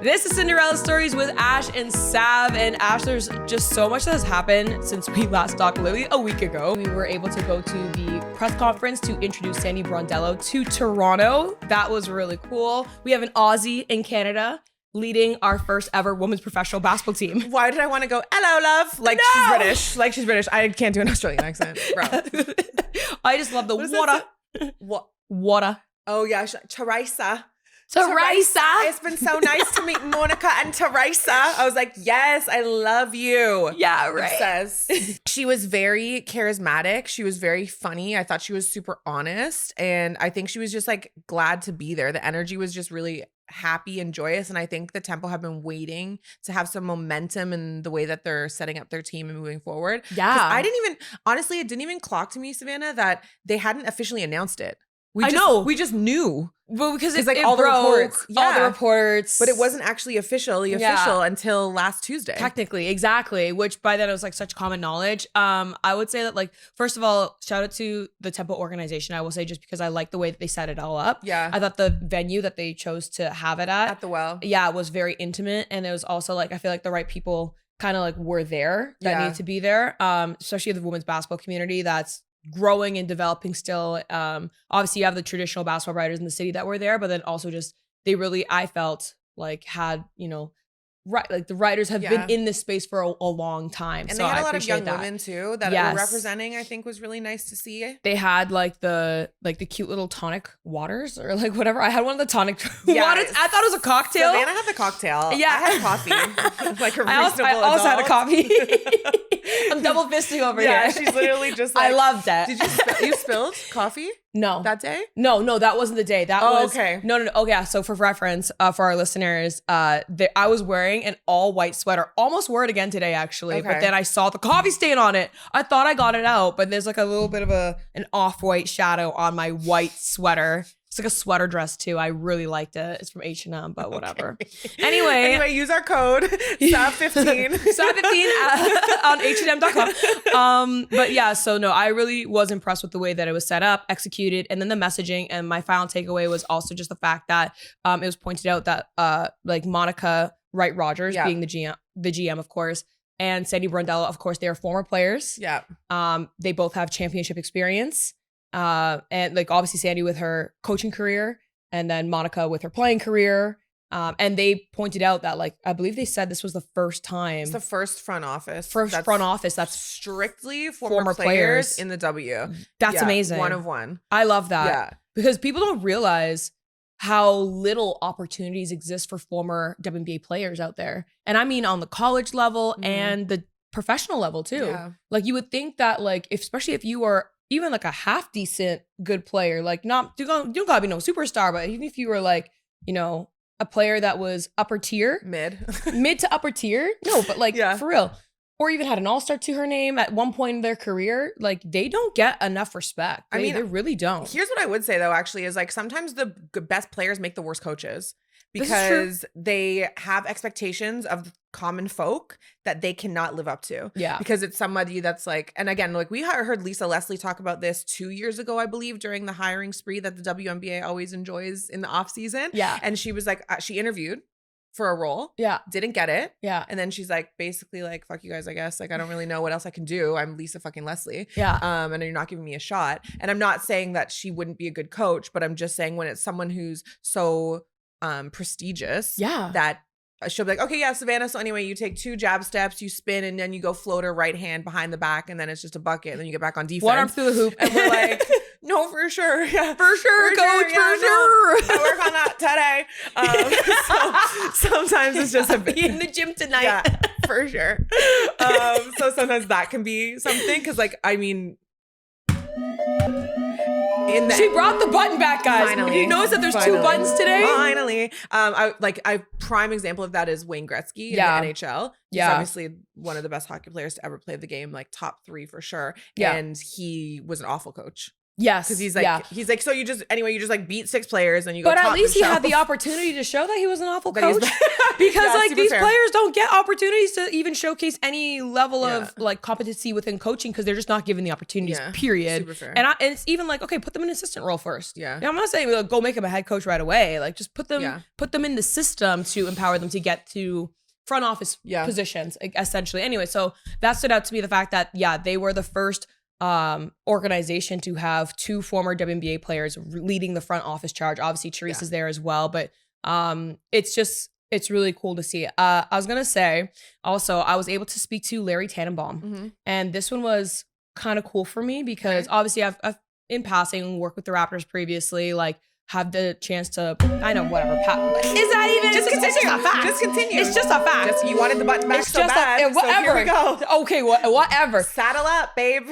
This is Cinderella Stories with Ash and Sav. And Ash, there's just so much that has happened since we last talked literally a week ago. We were able to go to the press conference to introduce Sandy Brondello to Toronto. That was really cool. We have an Aussie in Canada leading our first ever women's professional basketball team. Why did I want to go, hello, love? Like she's British. Like she's British. I can't do an Australian accent, bro. I just love the water. What? Water. Oh, yeah. Teresa. Teresa. It's been so nice to meet Monica and Teresa. I was like, yes, I love you. Yeah, right. Obsessed. She was very charismatic. She was very funny. I thought she was super honest. And I think she was just like glad to be there. The energy was just really happy and joyous. And I think the Tempo have been waiting to have some momentum in the way that they're setting up their team and moving forward. Yeah. I didn't even, honestly, it didn't even clock to me, Savannah, that they hadn't officially announced it. I know. We just knew. Well, because it's like it all broke, the reports. all the reports. But it wasn't actually official until last Tuesday. Technically, exactly. Which by then it was like such common knowledge. I would say that, like, first of all, shout out to the Tempo organization. I will say, just because I like the way that they set it all up. Yeah. I thought the venue that they chose to have it at the Well. Yeah, it was very intimate. And it was also like, I feel like the right people kind of like were there that need to be there. Especially the women's basketball community that's growing and developing still. Obviously you have the traditional basketball writers in the city that were there, but then also just they really, I felt like, had, you know, right, like the writers have been in this space for a long time. And so they had I a lot of young that. women too that were representing. I think was really nice to see. They had like the cute little tonic waters or like whatever. I had one of the tonic waters. I thought it was a cocktail. Savannah had the cocktail. Yeah, I had coffee. Like a reasonable I also had a adult. coffee. I'm double fisting over here. Yeah, she's literally just like, I loved that. Did you spilled coffee? No. That day? No, that wasn't the day. That was okay. No. Oh yeah. So for reference, for our listeners, I was wearing an all white sweater. Almost wore it again today, actually. Okay. But then I saw the coffee stain on it. I thought I got it out, but there's like a little bit of an off-white shadow on my white sweater. It's like a sweater dress too. I really liked it. It's from H&M, but whatever. Okay. Anyway, use our code SAV15. SAV15 on H&M.com. But yeah, so no, I really was impressed with the way that it was set up, executed, and then the messaging. And my final takeaway was also just the fact that it was pointed out that like Monica Wright Rogers being the GM, of course, and Sandy Brondello, of course, they are former players. Yeah. They both have championship experience. And like obviously Sandy with her coaching career and then Monica with her playing career. And they pointed out that, like, I believe they said this was the first time. It's the first front office. That's strictly former players in the W. That's amazing. One of one. I love that. Yeah. Because people don't realize how little opportunities exist for former WNBA players out there. And I mean on the college level and the professional level too. Yeah. Like you would think that, like, especially if you are even like a half decent good player, like you don't gotta be no superstar, but even if you were like, you know, a player that was upper tier, mid to upper tier, no, but like for real, or even had an all-star to her name at one point in their career, like they don't get enough respect. I mean, they really don't. Here's what I would say though, actually, is like sometimes the best players make the worst coaches. Because they have expectations of common folk that they cannot live up to. Yeah. Because it's somebody that's like, and again, like we heard Lisa Leslie talk about this 2 years ago, I believe, during the hiring spree that the WNBA always enjoys in the off season. Yeah. And she was like, she interviewed for a role. Yeah. Didn't get it. Yeah. And then she's like, basically like, fuck you guys, I guess. Like, I don't really know what else I can do. I'm Lisa fucking Leslie. Yeah. And you're not giving me a shot. And I'm not saying that she wouldn't be a good coach, but I'm just saying when it's someone who's so prestigious, that she'll be like, okay, yeah, Savannah, so anyway, you take 2 jab steps, you spin, and then you go floater right hand behind the back, and then it's just a bucket, and then you get back on defense. One arm through the hoop. And we're like, no, for sure. Yeah. For sure, coach, for sure. I work on that today. So sometimes it's just be in the gym tonight. Yeah, for sure. So sometimes that can be something, because like, I mean, she brought the button back, guys. Finally. Did you notice that there's 2 buttons today? Finally. I prime example of that is Wayne Gretzky in the NHL. He's obviously one of the best hockey players to ever play the game, like top 3 for sure. Yeah. And he was an awful coach. Yes. Because he's like, so you just like beat 6 players and you go. But at least he had the opportunity to show that he was an awful coach. Because yeah, like these fair. players don't get opportunities to even showcase any level of like competency within coaching because they're just not given the opportunities, period. Super fair. And it's even like, okay, put them in an assistant role first. Yeah. You know, I'm not saying like, go make them a head coach right away. Like just put them in the system to empower them to get to front office positions, essentially. Anyway, so that stood out to me, the fact that, they were the first organization to have 2 former WNBA players leading the front office charge. Obviously, Teresa's there as well, but it's really cool to see. I was gonna say also, I was able to speak to Larry Tannenbaum, and this one was kind of cool for me because obviously I've in passing worked with the Raptors previously, like have the chance to, I know, whatever. Is that even? Just continue. It's just a fact. Just continue. It's just a fact. You wanted the button back so bad. Whatever. So here we go. Okay, whatever. Saddle up, babe.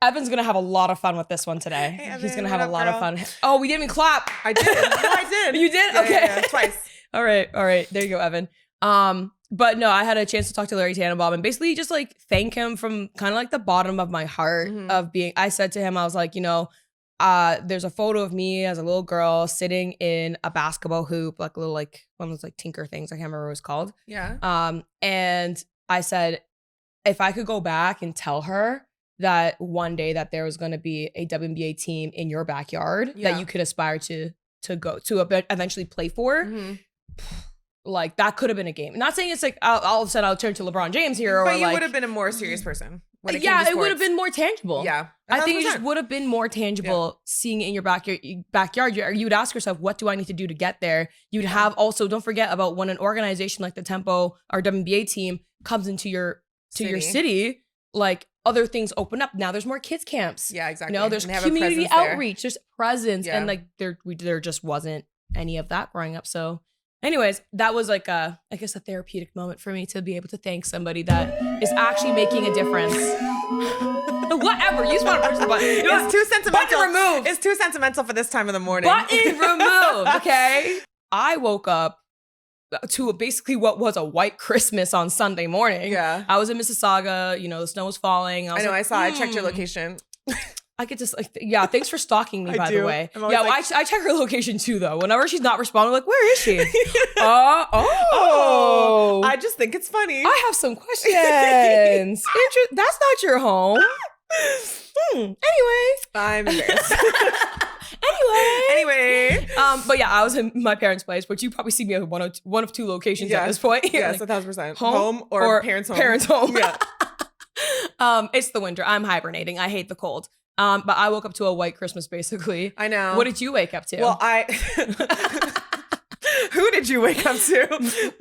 Evan's gonna have a lot of fun with this one today. Hey, Evan, he's gonna have a lot of fun. Oh, we didn't even clap. I did. No, I did. You did? Yeah, okay. yeah, twice. All right. There you go, Evan. But no, I had a chance to talk to Larry Tannenbaum and basically just like thank him from kind of like the bottom of my heart of being. I said to him, I was like, there's a photo of me as a little girl sitting in a basketball hoop, like a little like one of those like tinker things. I can't remember what it was called. Yeah. And I said, if I could go back and tell her that one day that there was going to be a WNBA team in your backyard that you could aspire to go to eventually play for, like that could have been a game. Not saying it's like all of a sudden I'll turn to LeBron James here, but or you like, would have been a more serious person. It would have been more tangible. Yeah, 100%. I think it just would have been more tangible seeing it in your backyard. You would ask yourself, what do I need to do to get there? You'd have also, don't forget about when an organization like the Tempo or WNBA team comes into your city, like other things open up. Now there's more kids camps. Yeah, exactly. There's community outreach, there's presence, and like there just wasn't any of that growing up. So anyways, that was like I guess a therapeutic moment for me to be able to thank somebody that is actually making a difference. Whatever, you just want to push the button. It's too sentimental. Button removed. It's too sentimental for this time of the morning. Button removed. Okay. I woke up to basically what was a white Christmas on Sunday morning. Yeah. I was in Mississauga. The snow was falling. I know. Like, I saw. I checked your location. I could just thanks for stalking me, by the way. Yeah, I check her location too, though. Whenever she's not responding, I'm like, where is she? I just think it's funny. I have some questions. That's not your home. Anyway. I'm embarrassed. Anyway. But yeah, I was in my parents' place, which you probably see me at one of 2 locations at this point. Yes, like, 1,000%. Home or parents' home. Parents' home. Yeah. It's the winter. I'm hibernating. I hate the cold. But I woke up to a white Christmas, basically. I know. What did you wake up to? Well, who did you wake up to?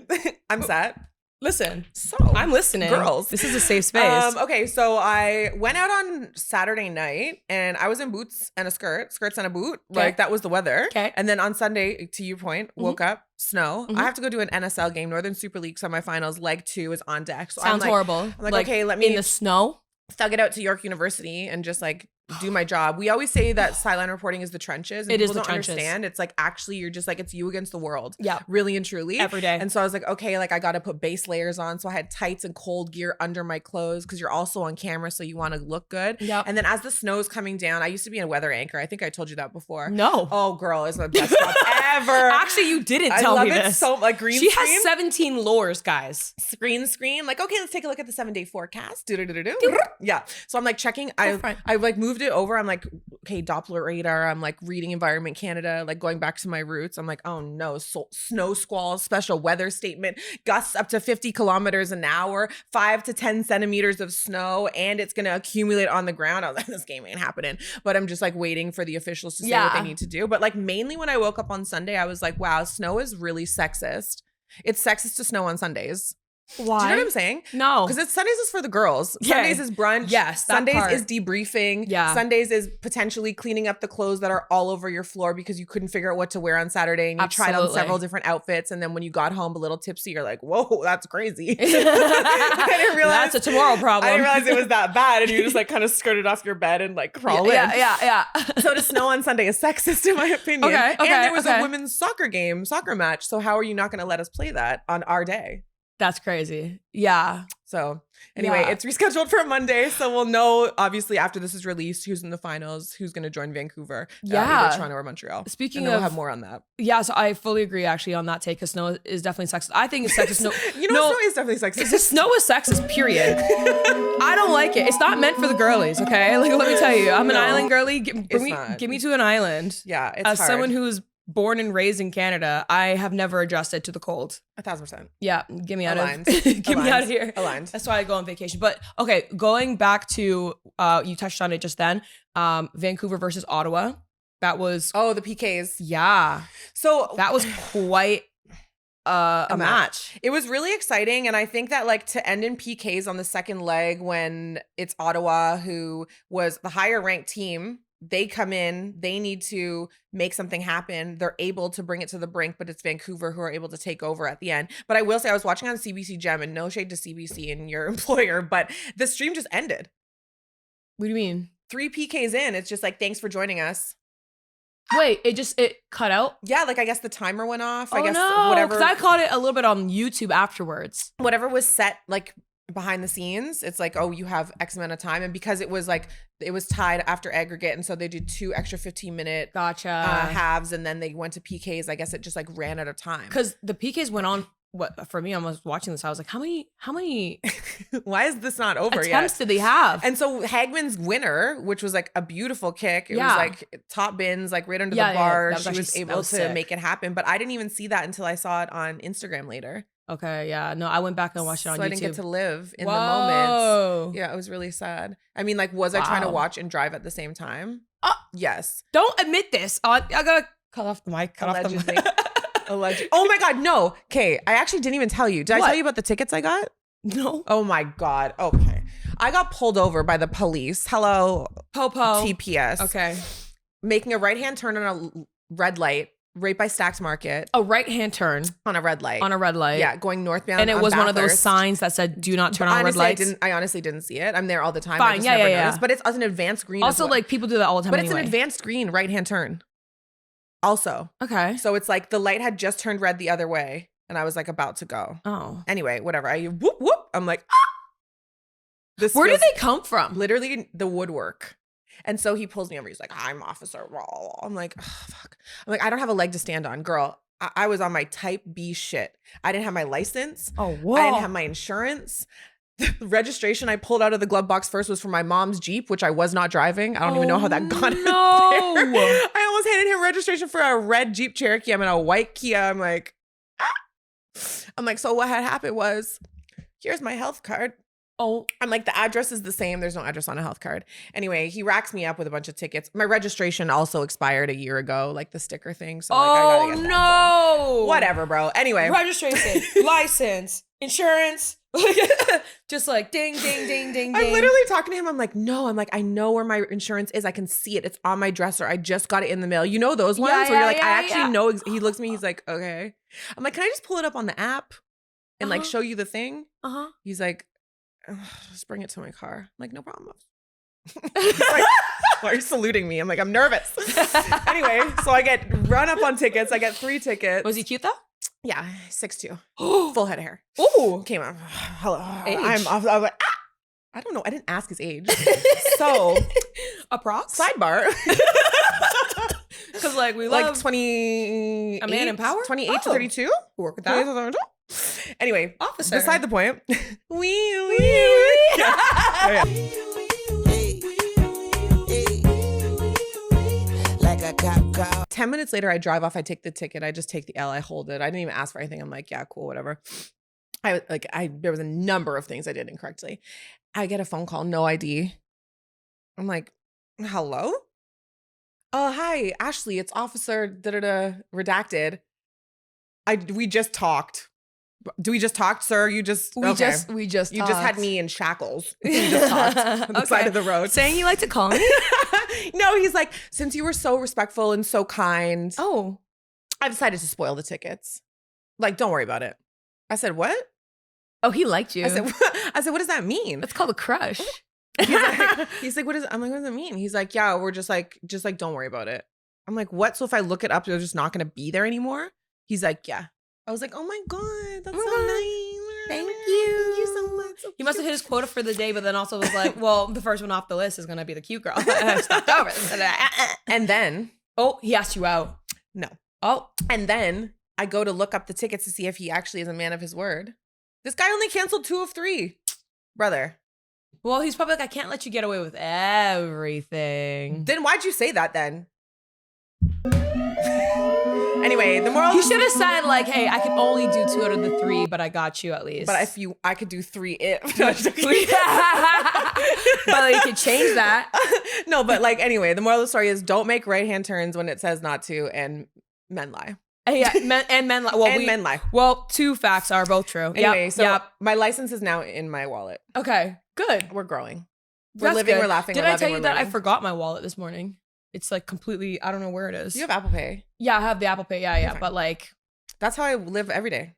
I'm set. Listen. So I'm listening. Girls. This is a safe space. Okay, so I went out on Saturday night and I was in boots and a skirts and a boot. Okay. Like that was the weather. Okay. And then on Sunday, to your point, woke up, snow. I have to go do an NSL game, Northern Super League semifinals. Leg 2 is on deck. So Sounds horrible. I'm like, okay, let me in the snow. Thug it out to York University and just like do my job. We always say that sideline reporting is the trenches. And it people is the don't trenches. Understand. It's like actually you're just like it's you against the world. Yeah. Really and truly. Every day. And so I was like, okay, like I got to put base layers on. So I had tights and cold gear under my clothes because you're also on camera, so you want to look good. Yeah. And then as the snow's coming down, I used to be a weather anchor. I think I told you that before. No. Oh, girl, it's my best job ever. Actually, you didn't tell me this. I love it so like green She screen. has 17 lures, guys. Screen. Like, okay, let's take a look at the 7-day forecast. Yeah. So I'm like checking. I like moved it over. I'm like, okay, Doppler radar. I'm like reading Environment Canada, like going back to my roots. I'm like, oh no, snow squalls, special weather statement, gusts up to 50 kilometers an hour, 5 to 10 centimeters of snow, and it's going to accumulate on the ground. I was like, this game ain't happening. But I'm just like waiting for the officials to say what they need to do. But like mainly when I woke up on Sunday, I was like, wow, snow is really sexist. It's sexist to snow on Sundays. Why? Do you know what I'm saying? No. Because Sundays is for the girls. Yeah. Sundays is brunch. Yes. Sundays is debriefing. Yeah. Sundays is potentially cleaning up the clothes that are all over your floor because you couldn't figure out what to wear on Saturday and you tried on several different outfits. And then when you got home a little tipsy, you're like, whoa, that's crazy. I didn't realize. That's a tomorrow problem. I didn't realize it was that bad. And you just like kind of skirted off your bed and like crawl in. Yeah. So to snow on Sunday is sexist in my opinion. Okay. And there was a women's soccer match. So how are you not going to let us play that on our day? That's crazy. Yeah. So anyway, it's rescheduled for Monday. So we'll know, obviously, after this is released, who's in the finals, who's going to join Vancouver. Either Toronto or Montreal. Speaking we'll have more on that. Yeah, so I fully agree actually on that take, because snow is definitely sexist. I think it's sexist. Snow is definitely sexist. Snow is sexist, period. I don't like it. It's not meant for the girlies, okay? Like, let me tell you, I'm an island girly. Give me to an island. Yeah, it's As hard. someone who's born and raised in Canada, I have never adjusted to the cold. 1,000%. Yeah, get me out of here. Aligned. That's why I go on vacation. But okay, going back to you touched on it just then. Vancouver versus Ottawa. That was the PKs. Yeah. So that was quite a match. It was really exciting, and I think that like to end in PKs on the second leg when it's Ottawa, who was the higher ranked team. They come in, they need to make something happen. They're able to bring it to the brink, but it's Vancouver who are able to take over at the end. But I will say I was watching on CBC Gem, and no shade to CBC and your employer, but the stream just ended. What do you mean? 3 PKs in, it's just like, thanks for joining us. Wait, it cut out? Yeah, like I guess the timer went off. I guess whatever. Because I caught it a little bit on YouTube afterwards. Whatever was set like behind the scenes, it's like, oh, you have X amount of time. And because it was tied after aggregate, and so they did 2 extra 15-minute halves, and then they went to PKs. I guess it just like ran out of time. Because the PKs went on. What for me? I was watching this. I was like, how many? Why is this not over attempts did they have? And so Hagman's winner, which was like a beautiful kick, it was like top bins, like right under the bar. She was able to make it happen. But I didn't even see that until I saw it on Instagram later. Okay, yeah. No, I went back and watched it on YouTube. So I didn't get to live in the moment. Yeah, it was really sad. I mean, like, was I trying to watch and drive at the same time? Yes. Don't admit this. I gotta cut off the mic. Allegedly. Oh my God, no. Okay, I actually didn't even tell you. Did I tell you about the tickets I got? No. Oh my God. Okay. I got pulled over by the police. Hello. Popo. TPS. Okay. Making a right-hand turn on a red light. Right by Stacks Market. A right-hand turn. On a red light. On a red light. Yeah, going northbound. And it was one of those signs that said, do not turn on red lights. I honestly didn't see it. I'm there all the time. Fine, yeah. But it's an advanced green. Also, like, people do that all the time. But it's an advanced green right-hand turn. Also. Okay. So it's like the light had just turned red the other way, and I was like about to go. Oh. Anyway, whatever. I whoop, whoop. I'm like, ah! Where did they come from? Literally the woodwork. And so he pulls me over. He's like, I'm Officer Raw. I'm like, oh, fuck. I'm like, I don't have a leg to stand on. Girl, I was on my type B shit. I didn't have my license. Oh, whoa. I didn't have my insurance. The registration I pulled out of the glove box first was for my mom's Jeep, which I was not driving. I don't even know how that got in there. I almost handed him registration for a red Jeep Cherokee. I'm in a white Kia. I'm like, so what had happened was, here's my health card. Oh, I'm like, the address is the same. There's no address on a health card. Anyway, he racks me up with a bunch of tickets. My registration also expired a year ago, like the sticker thing. So like, I gotta get that done. Whatever, bro. Anyway. Registration, license, insurance. Just like ding, ding, ding, ding, ding. I'm literally talking to him. I'm like, no. I'm like, I know where my insurance is. I can see it. It's on my dresser. I just got it in the mail. You know those ones where you're like, I actually know. He looks at me. He's like, okay. I'm like, can I just pull it up on the app and like show you the thing? He's like, just bring it to my car. I'm like, no problem. Like, why are you saluting me? I'm like, I'm nervous. Anyway, so I get run up on tickets. I get 3 tickets. Was he cute though? Yeah, 6'2". Full head of hair. Ooh. Came up. Hello. Age. I was like, ah! I don't know. I didn't ask his age. So, approx? Sidebar. Because like we love like 28. A man in power? 28 to 32. Work with that. Anyway, officer. Beside the point. Like a cop car. 10 minutes later, I drive off. I take the ticket. I just take the L. I hold it. I didn't even ask for anything. I'm like, yeah, cool, whatever. There was a number of things I did incorrectly. I get a phone call, no ID. I'm like, hello? Hi, Ashley. It's Officer redacted. We just talked. Do we just talk, sir? We just had me in shackles. We just talked on the side of the road. Saying you like to call me? No, he's like, since you were so respectful and so kind. Oh. I decided to spoil the tickets. Like, don't worry about it. I said, what? Oh, he liked you. I said, what does that mean? It's called a crush. He's like, I'm like, what does it mean? He's like, yeah, we're just like, don't worry about it. I'm like, what? So if I look it up, you're just not going to be there anymore? He's like, yeah. I was like, oh my God, that's so nice. Thank you so much. So he must have hit his quota for the day, but then also was like, well, the first one off the list is going to be the cute girl. I stopped over. And then. Oh, he asked you out. No. Oh. And then I go to look up the tickets to see if he actually is a man of his word. This guy only canceled 2 of 3. Brother. Well, he's probably like, I can't let you get away with everything. Then why'd you say that then? Anyway, the moral. You should have said like, hey, I can only do 2 out of the 3, but I got you at least. But I could do 3 if. But you could change that. No, but like, anyway, the moral of the story is don't make right-hand turns when it says not to, and men lie. Yeah, men lie. Well, men lie. Well, 2 facts are both true. Anyway, my license is now in my wallet. Okay, good. We're growing. We're living, we're laughing. Did I tell you that I forgot my wallet this morning? It's like completely, I don't know where it is. You have Apple Pay? Yeah, I have the Apple Pay. Yeah. Okay. But like. That's how I live every day.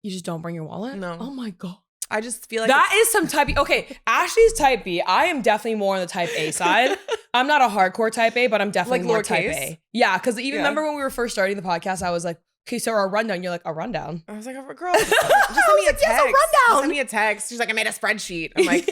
You just don't bring your wallet? No. Oh my God. I just feel like that is some type B. Okay, Ashley's type B. I am definitely more on the type A side. I'm not a hardcore type A, but I'm definitely like more type A. Yeah, because remember when we were first starting the podcast, I was like, okay, so our rundown. You're like, a rundown? I was like, girl, just send me a text. Yes, a rundown. Just send me a text. She's like, I made a spreadsheet. I'm like,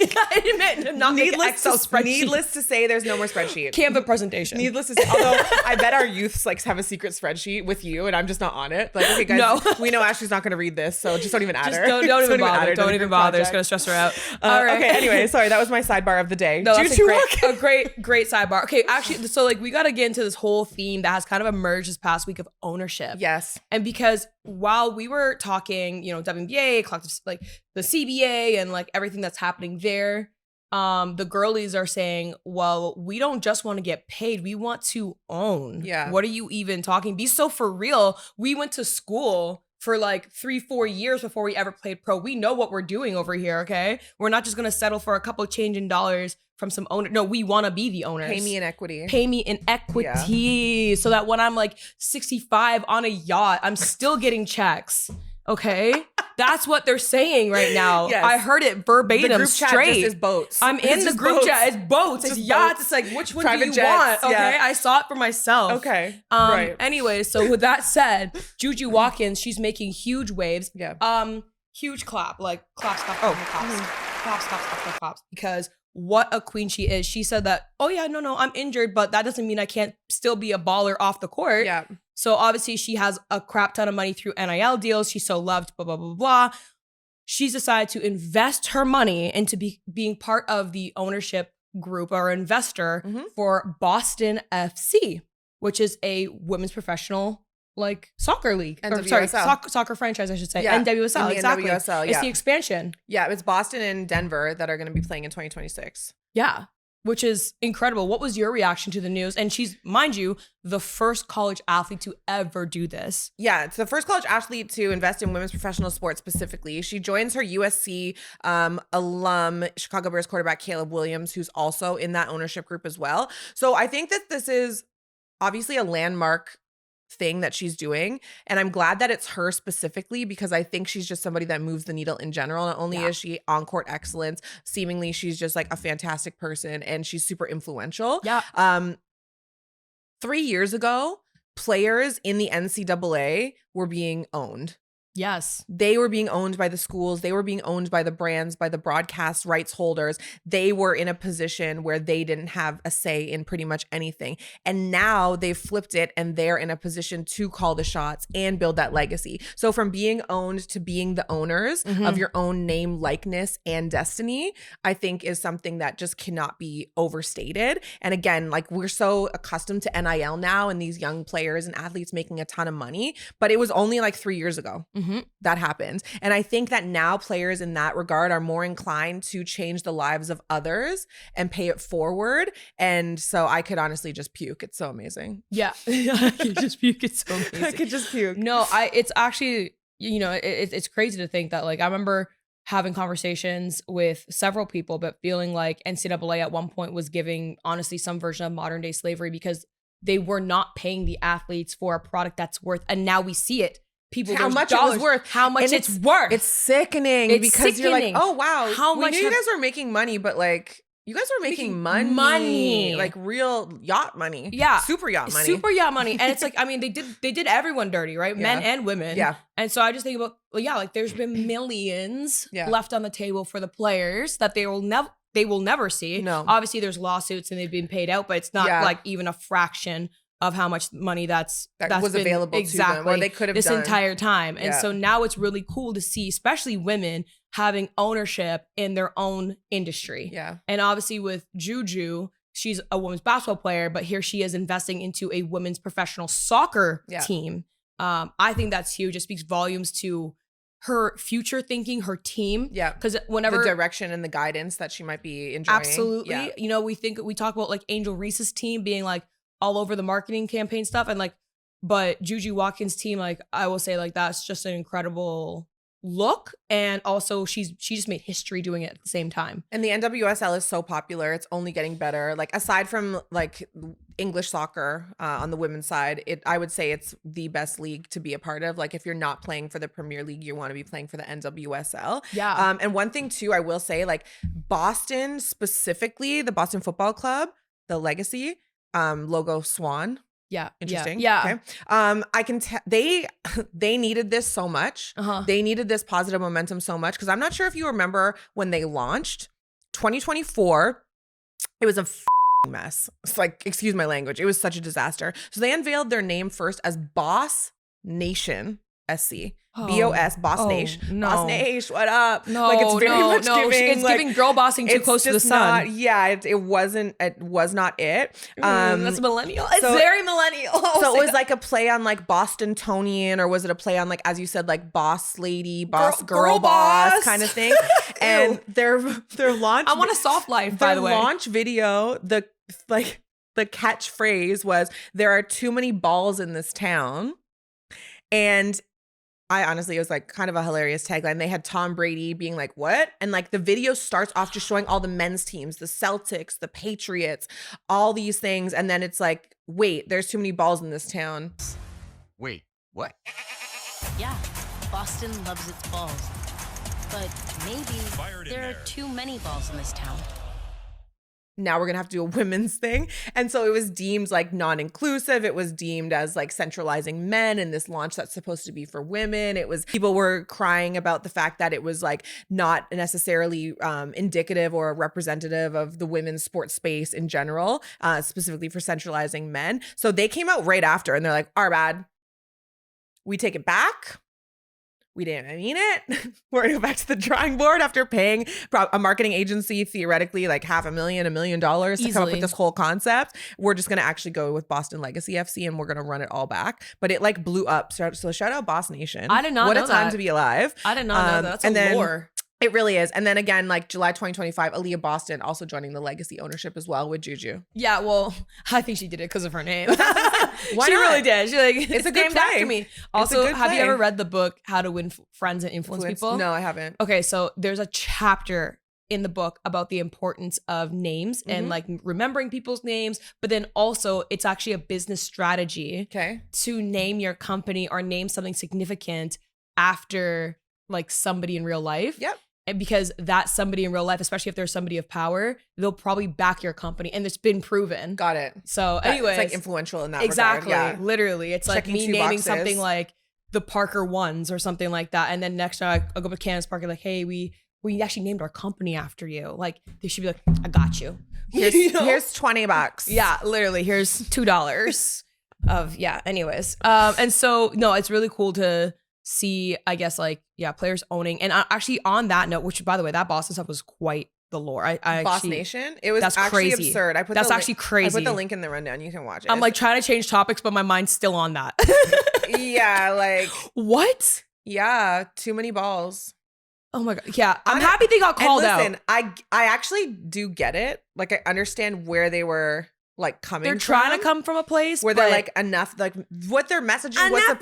needless to say, there's no more spreadsheet. Canva presentation. Needless to say, although I bet our youths like have a secret spreadsheet with you, and I'm just not on it. Like, okay, guys, we know Ashley's not going to read this, so just don't even add her. Don't even bother. Don't even bother. It's going to stress her out. All right. Okay. Anyway, sorry, that was my sidebar of the day. No, that's a great sidebar. Okay, actually, so like we got to get into this whole theme that has kind of emerged this past week of ownership. Yes, and because while we were talking, WNBA, like the CBA and like everything that's happening there, the girlies are saying, well, we don't just want to get paid. We want to own. Yeah. What are you even talking? Be so for real. We went to school for like 3-4 years before we ever played pro. We know what we're doing over here, okay? We're not just going to settle for a couple change in dollars from some owner. No, we want to be the owners. Pay me in equity. Yeah. So that when I'm like 65 on a yacht, I'm still getting checks. Okay? That's what they're saying right now. Yes. I heard it verbatim, the group straight. Chat just is boats. I'm in the group chat. It's boats. It's yachts. It's like, which one do you want? Okay? Yeah. I saw it for myself. Okay. Right. Anyway, so with that said, Juju Watkins, she's making huge waves. Yeah. Huge clap. Like, claps. Claps. Because what a queen she is. She said that, oh yeah, no, I'm injured, but that doesn't mean I can't still be a baller off the court. Yeah. So obviously she has a crap ton of money through NIL deals. She's so loved, blah, blah, blah, blah. She's decided to invest her money into being part of the ownership group or investor for Boston FC, which is a women's professional like soccer league. Soccer franchise, I should say. Yeah. NWSL, exactly. NWSL, yeah. It's the expansion. Yeah, it's Boston and Denver that are going to be playing in 2026. Yeah, which is incredible. What was your reaction to the news? And she's, mind you, the first college athlete to ever do this. Yeah, it's the first college athlete to invest in women's professional sports specifically. She joins her USC alum, Chicago Bears quarterback Caleb Williams, who's also in that ownership group as well. So I think that this is obviously a landmark thing that she's doing, and I'm glad that it's her specifically, because I think she's just somebody that moves the needle in general. Not only is she on court excellence, seemingly she's just like a fantastic person, and she's super influential. 3 years ago, players in the NCAA were being owned. Yes. They were being owned by the schools. They were being owned by the brands, by the broadcast rights holders. They were in a position where they didn't have a say in pretty much anything. And now they've flipped it, and they're in a position to call the shots and build that legacy. So from being owned to being the owners of your own name, likeness, and destiny, I think is something that just cannot be overstated. And again, like, we're so accustomed to NIL now and these young players and athletes making a ton of money, but it was only like 3 years ago. That happened. And I think that now players in that regard are more inclined to change the lives of others and pay it forward. And so I could honestly just puke. It's so amazing. Yeah. I could just puke. It's so amazing. I could just puke. No, it's actually, it's crazy to think that, like, I remember having conversations with several people, but feeling like NCAA at one point was giving, honestly, some version of modern day slavery, because they were not paying the athletes for a product that's worth, and now we see it. People, how much it was worth, how much it's worth. It's sickening, because you're like, oh wow, how much you guys were making money, but like, You guys were making money. Like real yacht money. Yeah. Super yacht money. Super yacht money. And it's like, I mean, they did everyone dirty, right? Men and women. Yeah. And so I just think about, like there's been millions left on the table for the players that they will never see. No. Obviously there's lawsuits and they've been paid out, but it's not like even a fraction of how much money that's was been available to them, or they could have this done entire time. And so now it's really cool to see, especially women having ownership in their own industry. Yeah. And obviously with Juju, she's a women's basketball player, but here she is investing into a women's professional soccer team. I think that's huge. It speaks volumes to her future thinking, her team. Yeah. Because whenever the direction and the guidance that she might be enjoying. Absolutely. Yeah. You know, we talk about like Angel Reese's team being like all over the marketing campaign stuff. And like, but Juju Watkins' team, like I will say like that's just an incredible look. And also she just made history doing it at the same time. And the NWSL is so popular. It's only getting better. Like aside from like English soccer on the women's side, I would say it's the best league to be a part of. Like if you're not playing for the Premier League, you want to be playing for the NWSL. Yeah. And one thing too, I will say like Boston specifically, the Boston Football Club, the Legacy logo swan. Yeah. Interesting. Yeah. Okay. I can tell they needed this so much. They needed this positive momentum so much because I'm not sure if you remember when they launched 2024. It was a mess. It's like, excuse my language. It was such a disaster. So they unveiled their name first as Boss Nation SC. BOS, Boss Nation. No. Boss Nation, what up? No, like it's very much giving, it's giving girl bossing too close to the sun. It was not it. That's millennial. It's very millennial. So it was like a play on like Bostonian, or was it a play on like, as you said, like boss lady, girl boss kind of thing? And their launch. I want a soft life, by the way. Their launch video, the catchphrase was, "There are too many balls in this town." And I honestly, it was like kind of a hilarious tagline. They had Tom Brady being like, what? And like the video starts off just showing all the men's teams, the Celtics, the Patriots, all these things. And then it's like, wait, there's too many balls in this town. Wait, what? Yeah, Boston loves its balls. But maybe there are too many balls in this town. Now we're going to have to do a women's thing. And so it was deemed like non-inclusive. It was deemed as like centralizing men in this launch that's supposed to be for women. People were crying about the fact that it was like not necessarily indicative or representative of the women's sports space in general, specifically for centralizing men. So they came out right after and they're like, our bad. We take it back. We didn't mean it. We're gonna go back to the drawing board after paying a marketing agency theoretically like $500,000, $1 million to come up with this whole concept. We're just gonna actually go with Boston Legacy FC and we're gonna run it all back. But it like blew up. So shout out Boss Nation. I did not know that. What a time to be alive. I did not know that. That's a lore. It really is. And then again, like July 2025, Aaliyah Boston also joining the Legacy ownership as well with Juju. Yeah, well, I think she did it because of her name. Why she not? really did. She like, it's a good named play. After me. Also, have you ever read the book How to Win Friends and Influence People? No, I haven't. Okay, so there's a chapter in the book about the importance of names and like remembering people's names, but then also it's actually a business strategy to name your company or name something significant after like somebody in real life. Yep. And because that somebody in real life, especially if there's somebody of power, they'll probably back your company. And it's been proven. Got it. So anyways. It's like influential in that exactly, regard. Yeah. Literally. It's checking like me naming boxes. something like the Parker Ones or something like that. And then next time I'll go to Candace Parker like, hey, we actually named our company after you. Like they should be like, I got you. Here's $20. Yeah, literally. Here's $2 of, anyways. And so, no, it's really cool to see, I guess, like, players owning. And actually on that note, which by the way, that Boston stuff was quite the lore. Boss Nation? It was actually crazy. Absurd. That's actually crazy. I put the link in the rundown. You can watch it. I'm like trying to change topics, but my mind's still on that. Yeah, like. What? Yeah, too many balls. Oh my God. Yeah, I'm happy they got called out. I actually do get it. Like I understand where they were like coming They're trying to come from a place where they're like enough, like what their messaging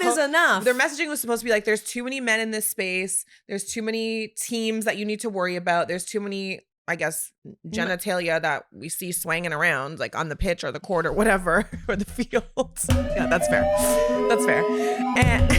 is enough. Their messaging was supposed to be like, there's too many men in this space. There's too many teams that you need to worry about. There's too many, I guess, genitalia that we see swinging around like on the pitch or the court or whatever, or the field. Yeah, that's fair. That's fair. And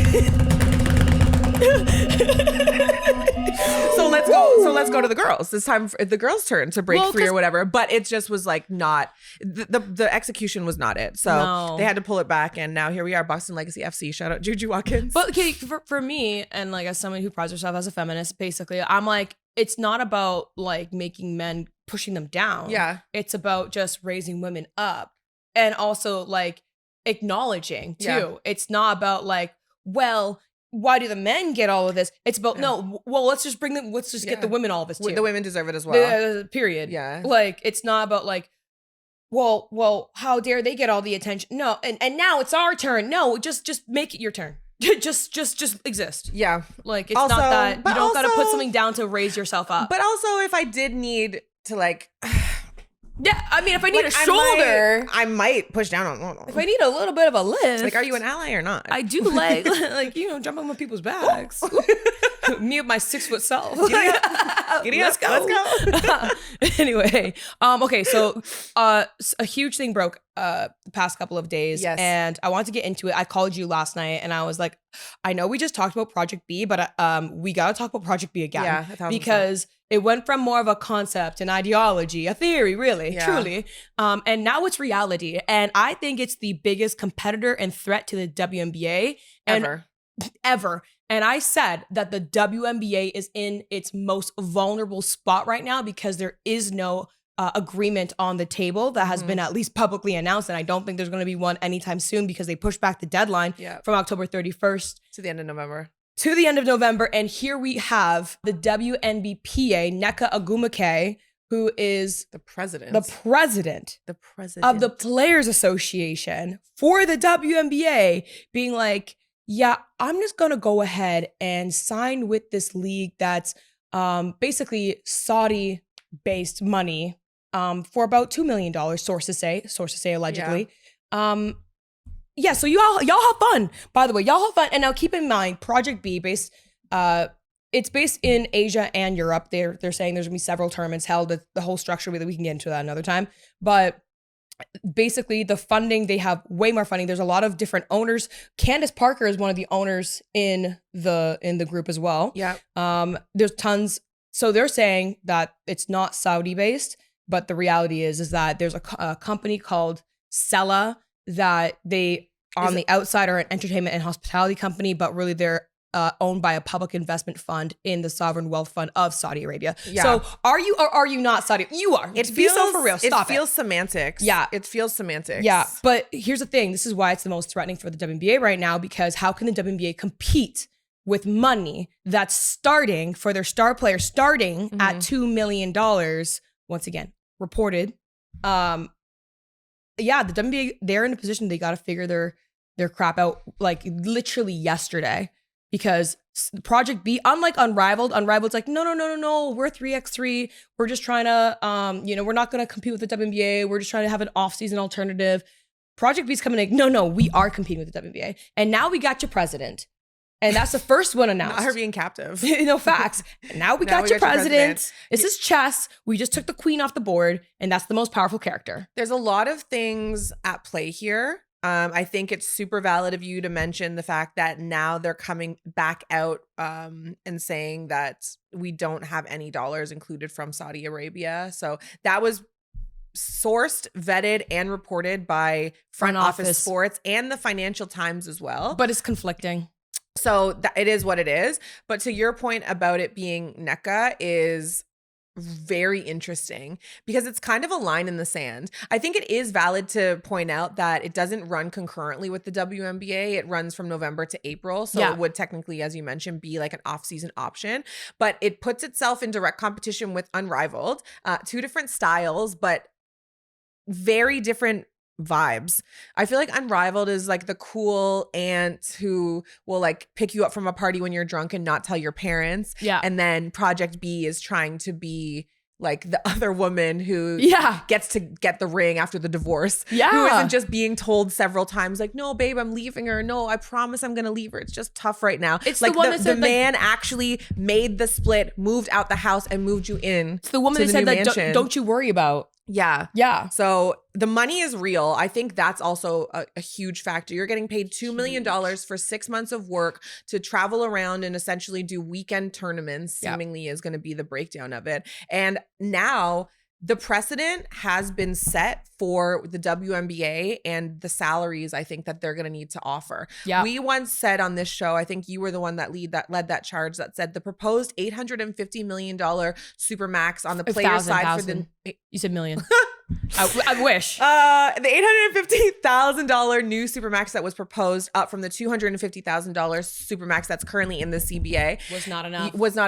so let's let's go to the girls. It's time for the girls' turn to break free or whatever. But it just was like not, the execution was not it. So they had to pull it back. And now here we are, Boston Legacy FC. Shout out Juju Watkins. But okay, for me, and like as someone who prides herself as a feminist, basically, I'm like, it's not about like making men, pushing them down. Yeah. It's about just raising women up and also like acknowledging too. Yeah. It's not about like, well, why do the men get all of this? It's about let's just get the women all of this too. The women deserve it as well. Period. Yeah. Like it's not about like, well, how dare they get all the attention? No, and now it's our turn. No, just make it your turn. just exist. Yeah. Like it's also, not that you don't gotta put something down to raise yourself up. But also if I did need to like yeah, I mean, if I need a shoulder, I might push down on. If I need a little bit of a lift, like, are you an ally or not? I do like jump on people's backs. Me and my 6 foot self. Let's go. Anyway, okay, so a huge thing broke the past couple of days, and I wanted to get into it. I called you last night, and I was like, I know we just talked about Project B, but we gotta talk about Project B again, because it went from more of a concept, an ideology, a theory, really, truly. And now it's reality. And I think it's the biggest competitor and threat to the WNBA ever. And I said that the WNBA is in its most vulnerable spot right now because there is no agreement on the table that has been at least publicly announced. And I don't think there's going to be one anytime soon because they pushed back the deadline from October 31st to the end of November. And here we have the WNBPA, Nneka Ogwumike, who is the president of the Players Association for the WNBA, being like, yeah, I'm just going to go ahead and sign with this league that's basically Saudi-based money for about $2 million, sources say allegedly. Yeah, so y'all have fun. By the way, y'all have fun. And now keep in mind, Project B it's based in Asia and Europe. They're saying there's gonna be several tournaments held. The whole structure, we can get into that another time. But basically the funding, they have way more funding. There's a lot of different owners. Candace Parker is one of the owners in the group as well. Yeah. There's tons. So they're saying that it's not Saudi based, but the reality is that there's a company called Sella that they on the outside are an entertainment and hospitality company, but really they're owned by a public investment fund in the sovereign wealth fund of Saudi Arabia. Yeah. So are you or are you not Saudi? You are. It feels so for real. Stop it. It feels semantics. Yeah. It feels semantics. Yeah. But here's the thing. This is why it's the most threatening for the WNBA right now, because how can the WNBA compete with money that's starting for their star players starting at $2 million? Once again, reported. Yeah, the WNBA, they're in a position they got to figure their crap out like literally yesterday, because Project B, unlike Unrivaled's like, no, we're 3x3. We're just trying to, we're not going to compete with the WNBA. We're just trying to have an off-season alternative. Project B's coming like, no, we are competing with the WNBA. And now we got your president. And that's the first one announced. Not her being captive. No, facts. Now we got your president. This is chess. We just took the queen off the board, and that's the most powerful character. There's a lot of things at play here. I think it's super valid of you to mention the fact that now they're coming back out and saying that we don't have any dollars included from Saudi Arabia. So that was sourced, vetted, and reported by Front Office Sports and the Financial Times as well. But it's conflicting. So it is what it is. But to your point about it being Nneka is very interesting because it's kind of a line in the sand. I think it is valid to point out that it doesn't run concurrently with the WNBA. It runs from November to April. So it would technically, as you mentioned, be like an off-season option. But it puts itself in direct competition with Unrivaled. 2 different styles, but very different vibes. I feel like Unrivaled is like the cool aunt who will like pick you up from a party when you're drunk and not tell your parents. Yeah. And then Project B is trying to be like the other woman who gets to get the ring after the divorce. Yeah. Who isn't just being told several times like, no, babe, I'm leaving her. No, I promise I'm going to leave her. It's just tough right now. It's like the one that said the man actually made the split, moved out the house and moved you in. It's the woman that said that don't you worry about. Yeah. Yeah. So the money is real. I think that's also a huge factor. You're getting paid $2 million for 6 months of work to travel around and essentially do weekend tournaments, seemingly is going to be the breakdown of it. And now the precedent has been set for the WNBA and the salaries I think that they're going to need to offer. Yeah. We once said on this show, I think you were the one that led that charge that said the proposed $850 million Supermax on the player side for the... You said million. I wish. The $850,000 new Supermax that was proposed up from the $250,000 Supermax that's currently in the CBA was not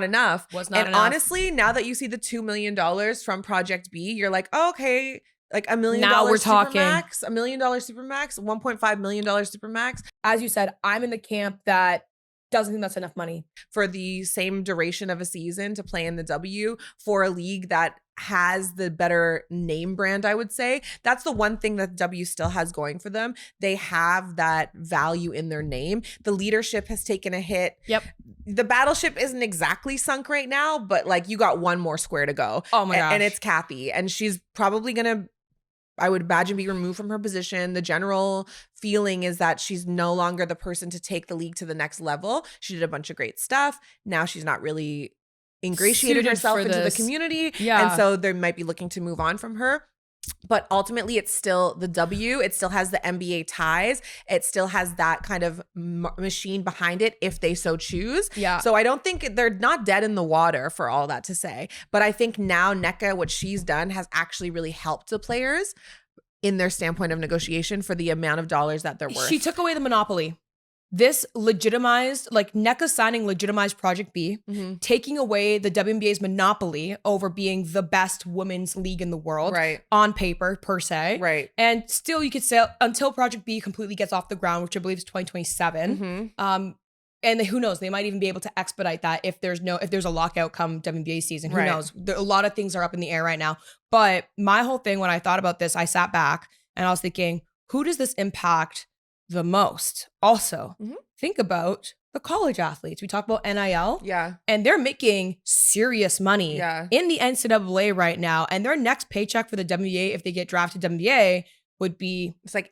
enough. And honestly, now that you see the $2 million from Project B, you're like, oh, okay, like $1 million now we're talking Supermax, $1 million Supermax, $1.5 million Supermax. As you said, I'm in the camp that doesn't think that's enough money for the same duration of a season to play in the W for a league that has the better name brand, I would say. That's the one thing that the W still has going for them. They have that value in their name. The leadership has taken a hit. Yep. The battleship isn't exactly sunk right now, but like you got one more square to go. Oh my gosh. And it's Kathy. And she's probably going to, I would imagine, be removed from her position. The general feeling is that she's no longer the person to take the league to the next level. She did a bunch of great stuff. Now she's not really ingratiated herself into the community. Yeah. And so they might be looking to move on from her. But ultimately, it's still the W. It still has the NBA ties. It still has that kind of machine behind it if they so choose. Yeah. So I don't think they're not dead in the water for all that to say. But I think now Nneka, what she's done has actually really helped the players in their standpoint of negotiation for the amount of dollars that they're worth. She took away the monopoly. This legitimized, like Nneka signing legitimized Project B, taking away the WNBA's monopoly over being the best women's league in the world, right, on paper per se. Right. And still you could say until Project B completely gets off the ground, which I believe is 2027. And who knows, they might even be able to expedite that if there's a lockout come WNBA season. Who knows? A lot of things are up in the air right now. But my whole thing, when I thought about this, I sat back and I was thinking, who does this impact the most? Also, think about the college athletes. We talk about NIL. Yeah. And they're making serious money in the NCAA right now. And their next paycheck for the WNBA, if they get drafted WNBA, would be, it's like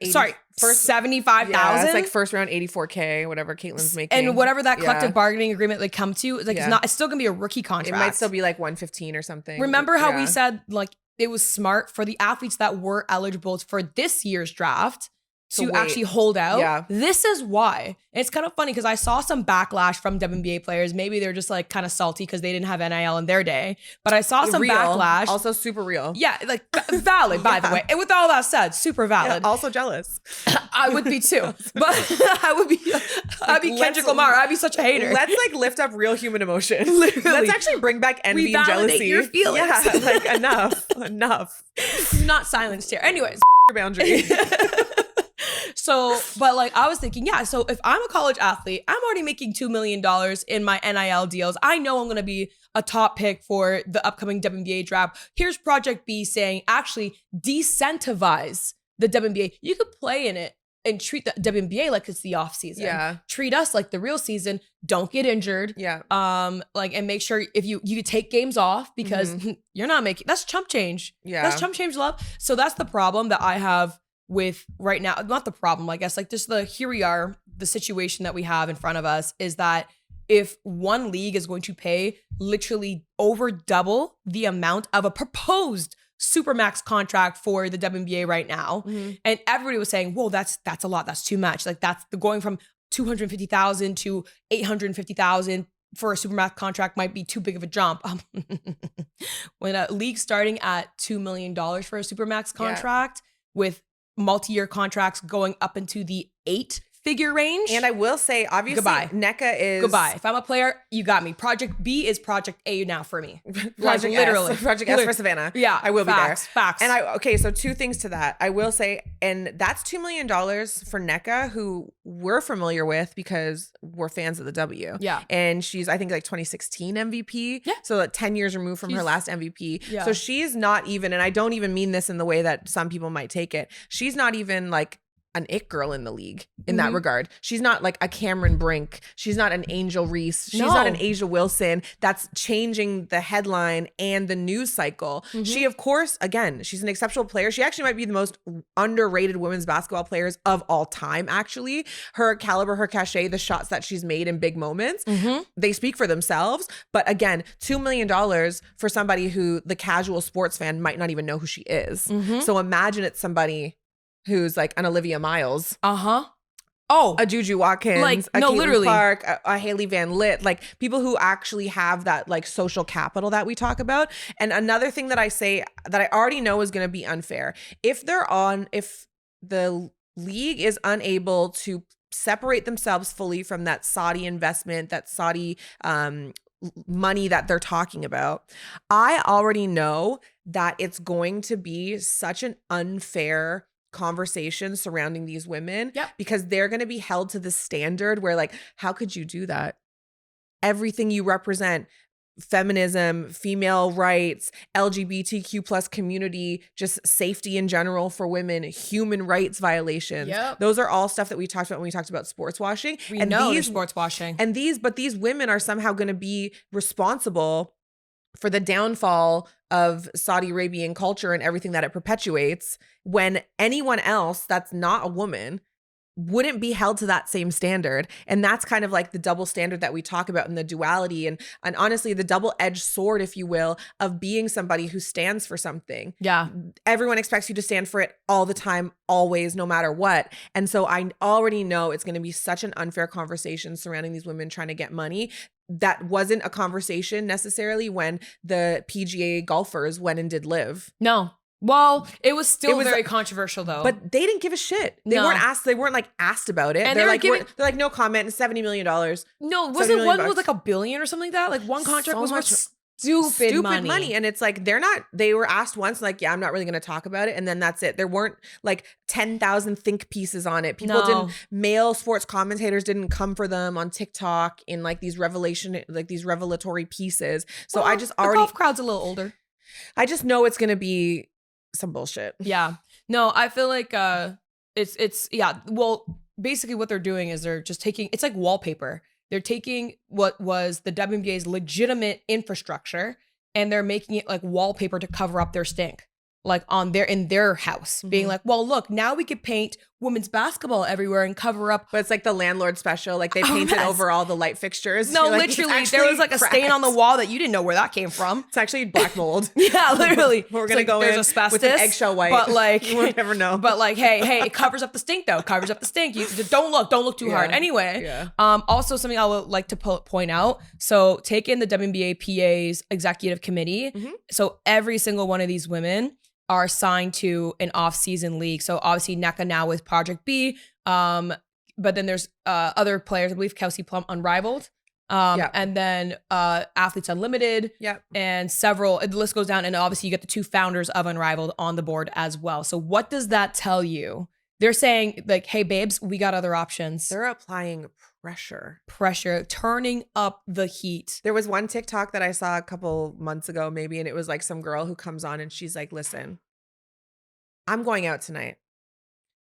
75,000. Yeah, it's like first round $84K, whatever Caitlin's making. And whatever that collective bargaining agreement they come to, like it's still gonna be a rookie contract. It might still be like 115 or something. Remember how we said like it was smart for the athletes that were eligible for this year's draft to actually hold out. Yeah. This is why. And it's kind of funny because I saw some backlash from WNBA players. Maybe they're just like kind of salty because they didn't have NIL in their day. But I saw some backlash. Also super real. Yeah, like valid, by the way. And with all that said, super valid. Yeah, also jealous. I would be too. But I'd be Kendrick Lamar. I'd be such a hater. Let's like lift up real human emotion. Literally. Let's actually bring back envy and jealousy. Your feelings. Yeah, like enough. You're not silenced here. Anyways. Boundary. So, but like I was thinking, so if I'm a college athlete, I'm already making $2 million in my NIL deals. I know I'm going to be a top pick for the upcoming WNBA draft. Here's Project B saying, actually decentivize the WNBA. You could play in it and treat the WNBA like it's the off season. Yeah. Treat us like the real season. Don't get injured. Yeah. And make sure if you take games off because you're not making, that's chump change. Yeah. That's chump change, love. So that's the problem that I have with right now, not the problem, I guess, like just here we are, the situation that we have in front of us is that if one league is going to pay literally over double the amount of a proposed Supermax contract for the WNBA right now, and everybody was saying, whoa, that's a lot, that's too much. Like that's going from 250,000 to 850,000 for a Supermax contract might be too big of a jump. When a league starting at $2 million for a Supermax contract with multi-year contracts going up into the 8-figure range. And I will say, obviously, goodbye. Nneka is... Goodbye. If I'm a player, you got me. Project B is Project A now for me. Project literally. S. Project S for Savannah. Yeah. I will be there. Facts. And so 2 things to that. I will say, and that's $2 million for Nneka, who we're familiar with because we're fans of the W. Yeah. And she's, I think, like 2016 MVP. Yeah. So like 10 years removed from her last MVP. Yeah. So she's not even, and I don't even mean this in the way that some people might take it, she's not even like an it girl in the league in that regard. She's not like a Cameron Brink. She's not an Angel Reese. She's not an Asia Wilson that's changing the headline and the news cycle. She, of course, again, she's an exceptional player. She actually might be the most underrated women's basketball players of all time, actually. Her caliber, her cachet, the shots that she's made in big moments, they speak for themselves. But again, $2 million for somebody who the casual sports fan might not even know who she is. So imagine it's somebody who's like an Olivia Miles. A Juju Watkins, like, a no, Caitlin literally. Clark, a Haley Van Lit, like people who actually have that like social capital that we talk about. And another thing that I say that I already know is going to be unfair. If the league is unable to separate themselves fully from that Saudi investment, that Saudi money that they're talking about, I already know that it's going to be such an unfair conversation surrounding these women because they're going to be held to the standard where like, how could you do that? Everything you represent, feminism, female rights, LGBTQ plus community, just safety in general for women, human rights violations. Those are all stuff that we talked about when we talked about sports washing. We know there's sports washing. But these women are somehow going to be responsible for the downfall of Saudi Arabian culture and everything that it perpetuates, when anyone else that's not a woman wouldn't be held to that same standard. And that's kind of like the double standard that we talk about in the duality and honestly, the double-edged sword, if you will, of being somebody who stands for something. Everyone expects you to stand for it all the time, always, no matter what. And so I already know it's going to be such an unfair conversation surrounding these women trying to get money. That wasn't a conversation necessarily when the PGA golfers went and did live. No. Well, it was still very controversial though. But they didn't give a shit. They weren't asked. They weren't like asked about it. And they're like, no comment. $70 million. No, was it one was like $1 billion or something like that? Like one contract so was much stupid money. And it's like, they were asked once, like, yeah, I'm not really going to talk about it. And then that's it. There weren't like 10,000 think pieces on it. Male sports commentators didn't come for them on TikTok in like these revelatory pieces. So I just already. The golf crowd's a little older. I just know it's going to be some bullshit. No, I feel like it's well, basically what they're doing is they're just taking, it's like wallpaper. They're taking what was the WNBA's legitimate infrastructure and they're making it like wallpaper to cover up their stink. Like in their house, being like, well, look, now we could paint women's basketball everywhere and cover up. But it's like the landlord special. Like they painted over all the light fixtures. No, like, literally, there was like a stain on the wall that you didn't know where that came from. It's actually black mold. Literally. We're gonna go in asbestos with an eggshell white. But like, you won't never know. But like, hey, it covers up the stink though. Covers up the stink. You don't look too hard. Anyway, also something I would like to point out. So take in the WNBA PA's executive committee. So every single one of these women are assigned to an off-season league. So obviously NECA now with Project B, but then there's other players, I believe Kelsey Plum, Unrivaled, and then Athletes Unlimited, and several, the list goes down, and obviously you get the two founders of Unrivaled on the board as well. So what does that tell you? They're saying like, hey babes, we got other options. They're applying pressure, turning up the heat. There was one TikTok that I saw a couple months ago maybe, and it was like some girl who comes on and she's like, listen, I'm going out tonight.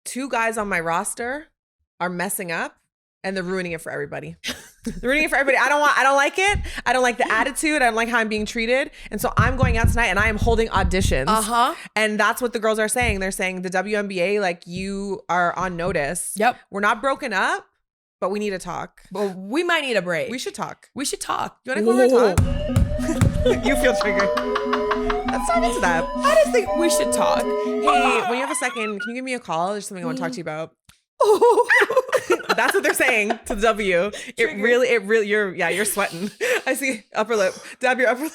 2 guys on my roster are messing up and they're ruining it for everybody. They're ruining it for everybody. I don't like it. I don't like the attitude. I don't like how I'm being treated. And so I'm going out tonight and I am holding auditions. And that's what the girls are saying. They're saying the WNBA, like, you are on notice. We're not broken up, but we need to talk. Well, we might need a break. We should talk. You want to call her talk? You feel triggered. Let's dive into that. I just think we should talk. Hey, when you have a second, can you give me a call? There's something I want to talk to you about. That's what they're saying to the W. It really, you're sweating. I see upper lip. Dab your upper lip.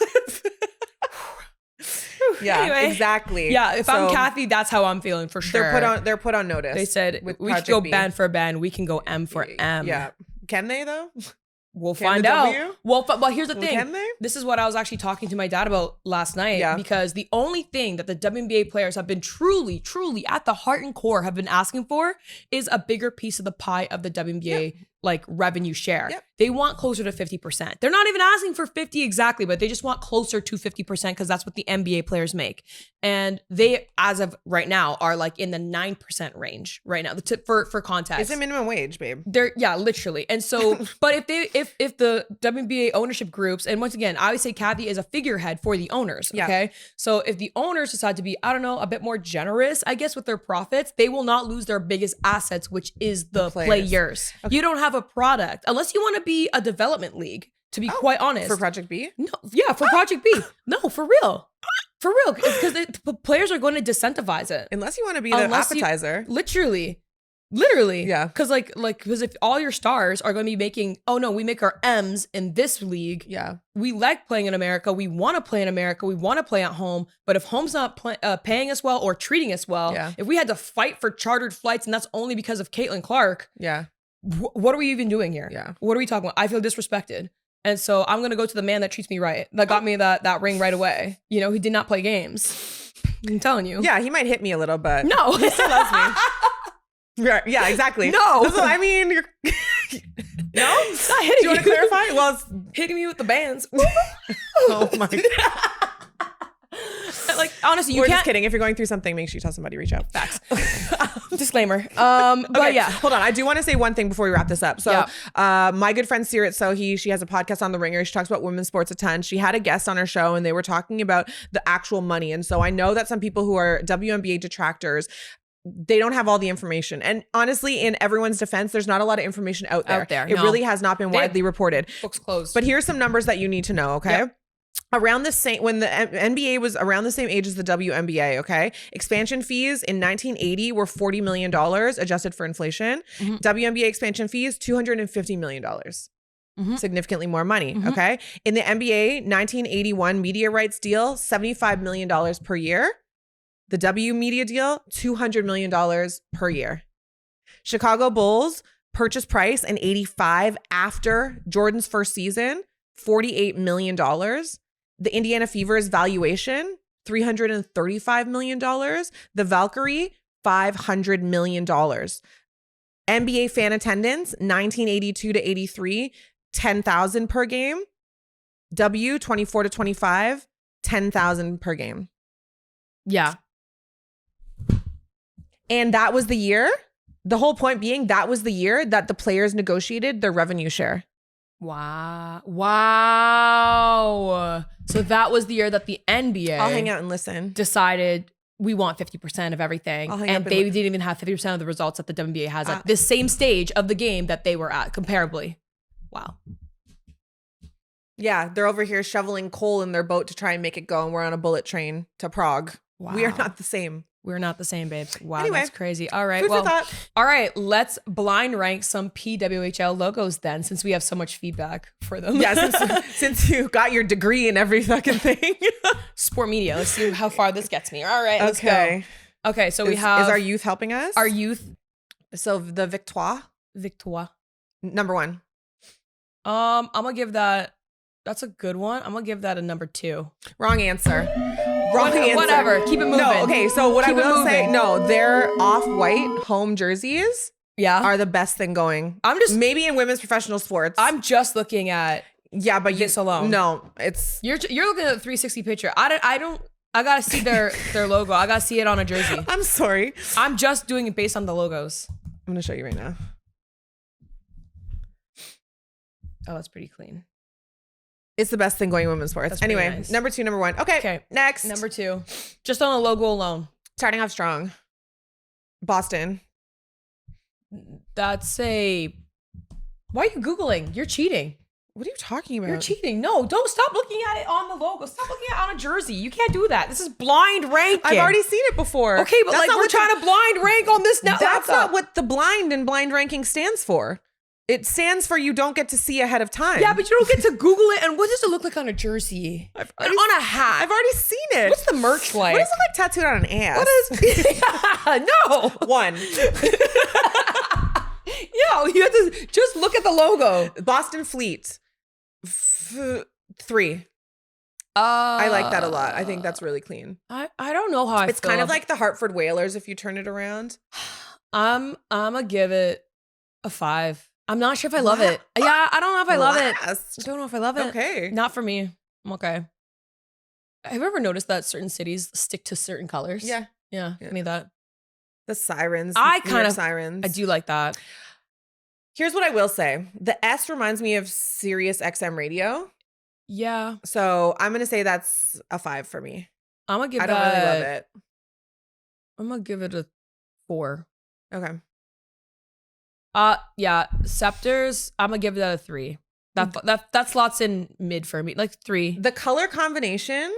Anyway, exactly. Yeah, if I'm Kathy, that's how I'm feeling for sure. They're put on notice. They said we can go band for band, we can go M for M. Yeah. Can they though? We'll find out. Well, here's the thing. Can they? This is what I was actually talking to my dad about last night, because the only thing that the WNBA players have been truly, truly at the heart and core have been asking for is a bigger piece of the pie of the WNBA like revenue share. They want closer to 50%. They're not even asking for 50 exactly, but they just want closer to 50% because that's what the NBA players make. And they, as of right now, are like in the 9% range right now. For context, it's a minimum wage, babe. They're literally. And so, but if the WNBA ownership groups, and once again, I would say Kathy is a figurehead for the owners. Okay, so if the owners decide to be, I don't know, a bit more generous, I guess, with their profits, they will not lose their biggest assets, which is the players. Okay. You don't have a product unless you want to be a development league, to be quite honest. For Project B? No, for Project B. No, for real. For real. Because the players are going to disincentivize it. Unless you want to be the appetizer. Literally. Yeah. Because because if all your stars are going to be making, oh no, we make our M's in this league. Yeah. We like playing in America. We want to play in America. We want to play at home. But if home's not paying us well or treating us well, if we had to fight for chartered flights and that's only because of Caitlin Clark. Yeah. What are we even doing here? Yeah. What are we talking about? I feel disrespected. And so I'm going to go to the man that treats me right, that got me that ring right away. You know, he did not play games. I'm telling you. Yeah, he might hit me a little, but no, he still loves me. Yeah, exactly. No. I mean, you're... No? It's not hitting. Do you want to clarify? Well, it's hitting me with the bands. Oh my God. Like, honestly, you We're can't. Just kidding. If you're going through something, make sure you tell somebody, reach out. Facts. Disclaimer. But okay, yeah. Hold on. I do want to say one thing before we wrap this up. So my good friend Sirit Sohi, she has a podcast on The Ringer. She talks about women's sports a ton. She had a guest on her show and they were talking about the actual money. And so I know that some people who are WNBA detractors, they don't have all the information. And honestly, in everyone's defense, there's not a lot of information out there. It really has not been widely reported. Books closed. But here's some numbers that you need to know, okay? Yep. Around the same, when the NBA was around the same age as the WNBA, okay? Expansion fees in 1980 were $40 million adjusted for inflation. Mm-hmm. WNBA expansion fees, $250 million. Mm-hmm. Significantly more money, okay? In the NBA, 1981 media rights deal, $75 million per year. The W media deal, $200 million per year. Chicago Bulls purchase price in 85 after Jordan's first season, $48 million. The Indiana Fever's valuation, $335 million. The Valkyrie, $500 million. NBA fan attendance, 1982 to 83, 10,000 per game. W, 24 to 25, 10,000 per game. Yeah. And that was the year, the whole point being that was the year that the players negotiated their revenue share. Wow. So that was the year that the NBA I'll hang out and listen. Decided we want 50% of everything. And they didn't even have 50% of the results that the WNBA has at this same stage of the game that they were at, comparably. Wow. Yeah, they're over here shoveling coal in their boat to try and make it go, and we're on a bullet train to Prague. Wow. We are not the same. We're not the same, babes. Wow, anyway, that's crazy. All right, food for thought. All right, let's blind rank some PWHL logos then, since we have so much feedback for them. Yeah, since you got your degree in every fucking thing. Sport media. Let's see how far this gets me. All right, let's go. Okay, so we have... Is our youth helping us? Our youth. So the Victoire. Number 1. I'm going to give that... That's a good one. I'm going to give that a number 2. Wrong answer. Wrong answer. Whatever. Keep it moving. No, okay. So what I will say, no, their off-white home jerseys are the best thing going. I'm just... Maybe in women's professional sports. I'm just looking at but this alone. No, it's... You're looking at the 360 picture. I got to see their logo. I got to see it on a jersey. I'm sorry. I'm just doing it based on the logos. I'm going to show you right now. Oh, it's pretty clean. It's the best thing going in women's sports. Anyway, nice. Number 2, number 1. Okay, next. Number 2. Just on a logo alone. Starting off strong. Boston. That's a... Why are you Googling? You're cheating. What are you talking about? You're cheating. No, don't stop looking at it on the logo. Stop looking at it on a jersey. You can't do that. This is blind ranking. I've already seen it before. Okay, but we're trying to blind rank on this now. That's not what the blind and blind ranking stands for. It stands for you don't get to see ahead of time. Yeah, but you don't get to Google it. And what does it look like on a jersey? On a hat? I've already seen it. What's the merch like? What does it look like tattooed on an ass? What is... No. 1. Yo, you have to just look at the logo. Boston Fleet. 3. I like that a lot. I think that's really clean. I don't know how It's kind of like the Hartford Whalers if you turn it around. I'm gonna give it a 5. I'm not sure if I love it. Yeah, I don't know if I love it. I don't know if I love it. Okay. Not for me. I'm okay. Have you ever noticed that certain cities stick to certain colors? Yeah. Yeah. Give me that. The sirens. I kind of sirens. I do like that. Here's what I will say. The S reminds me of Sirius XM radio. Yeah. So I'm going to say that's a 5 for me. I'm going to give I don't really love it. I'm going to give it a 4. Okay. Yeah. Scepters, I'm going to give that a 3. That slots in mid for me. Like 3. The color combination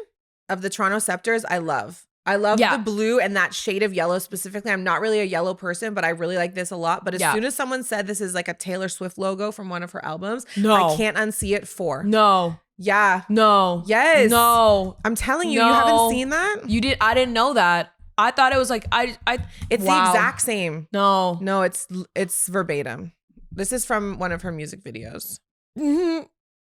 of the Toronto Scepters, I love. I love the blue and that shade of yellow specifically. I'm not really a yellow person, but I really like this a lot. But as soon as someone said this is like a Taylor Swift logo from one of her albums, I can't unsee it for. No. Yeah. No. Yes. No. I'm telling you, you haven't seen that? You did. I didn't know that. I thought it was like, it's the exact same. No. No, it's verbatim. This is from one of her music videos. Mm-hmm.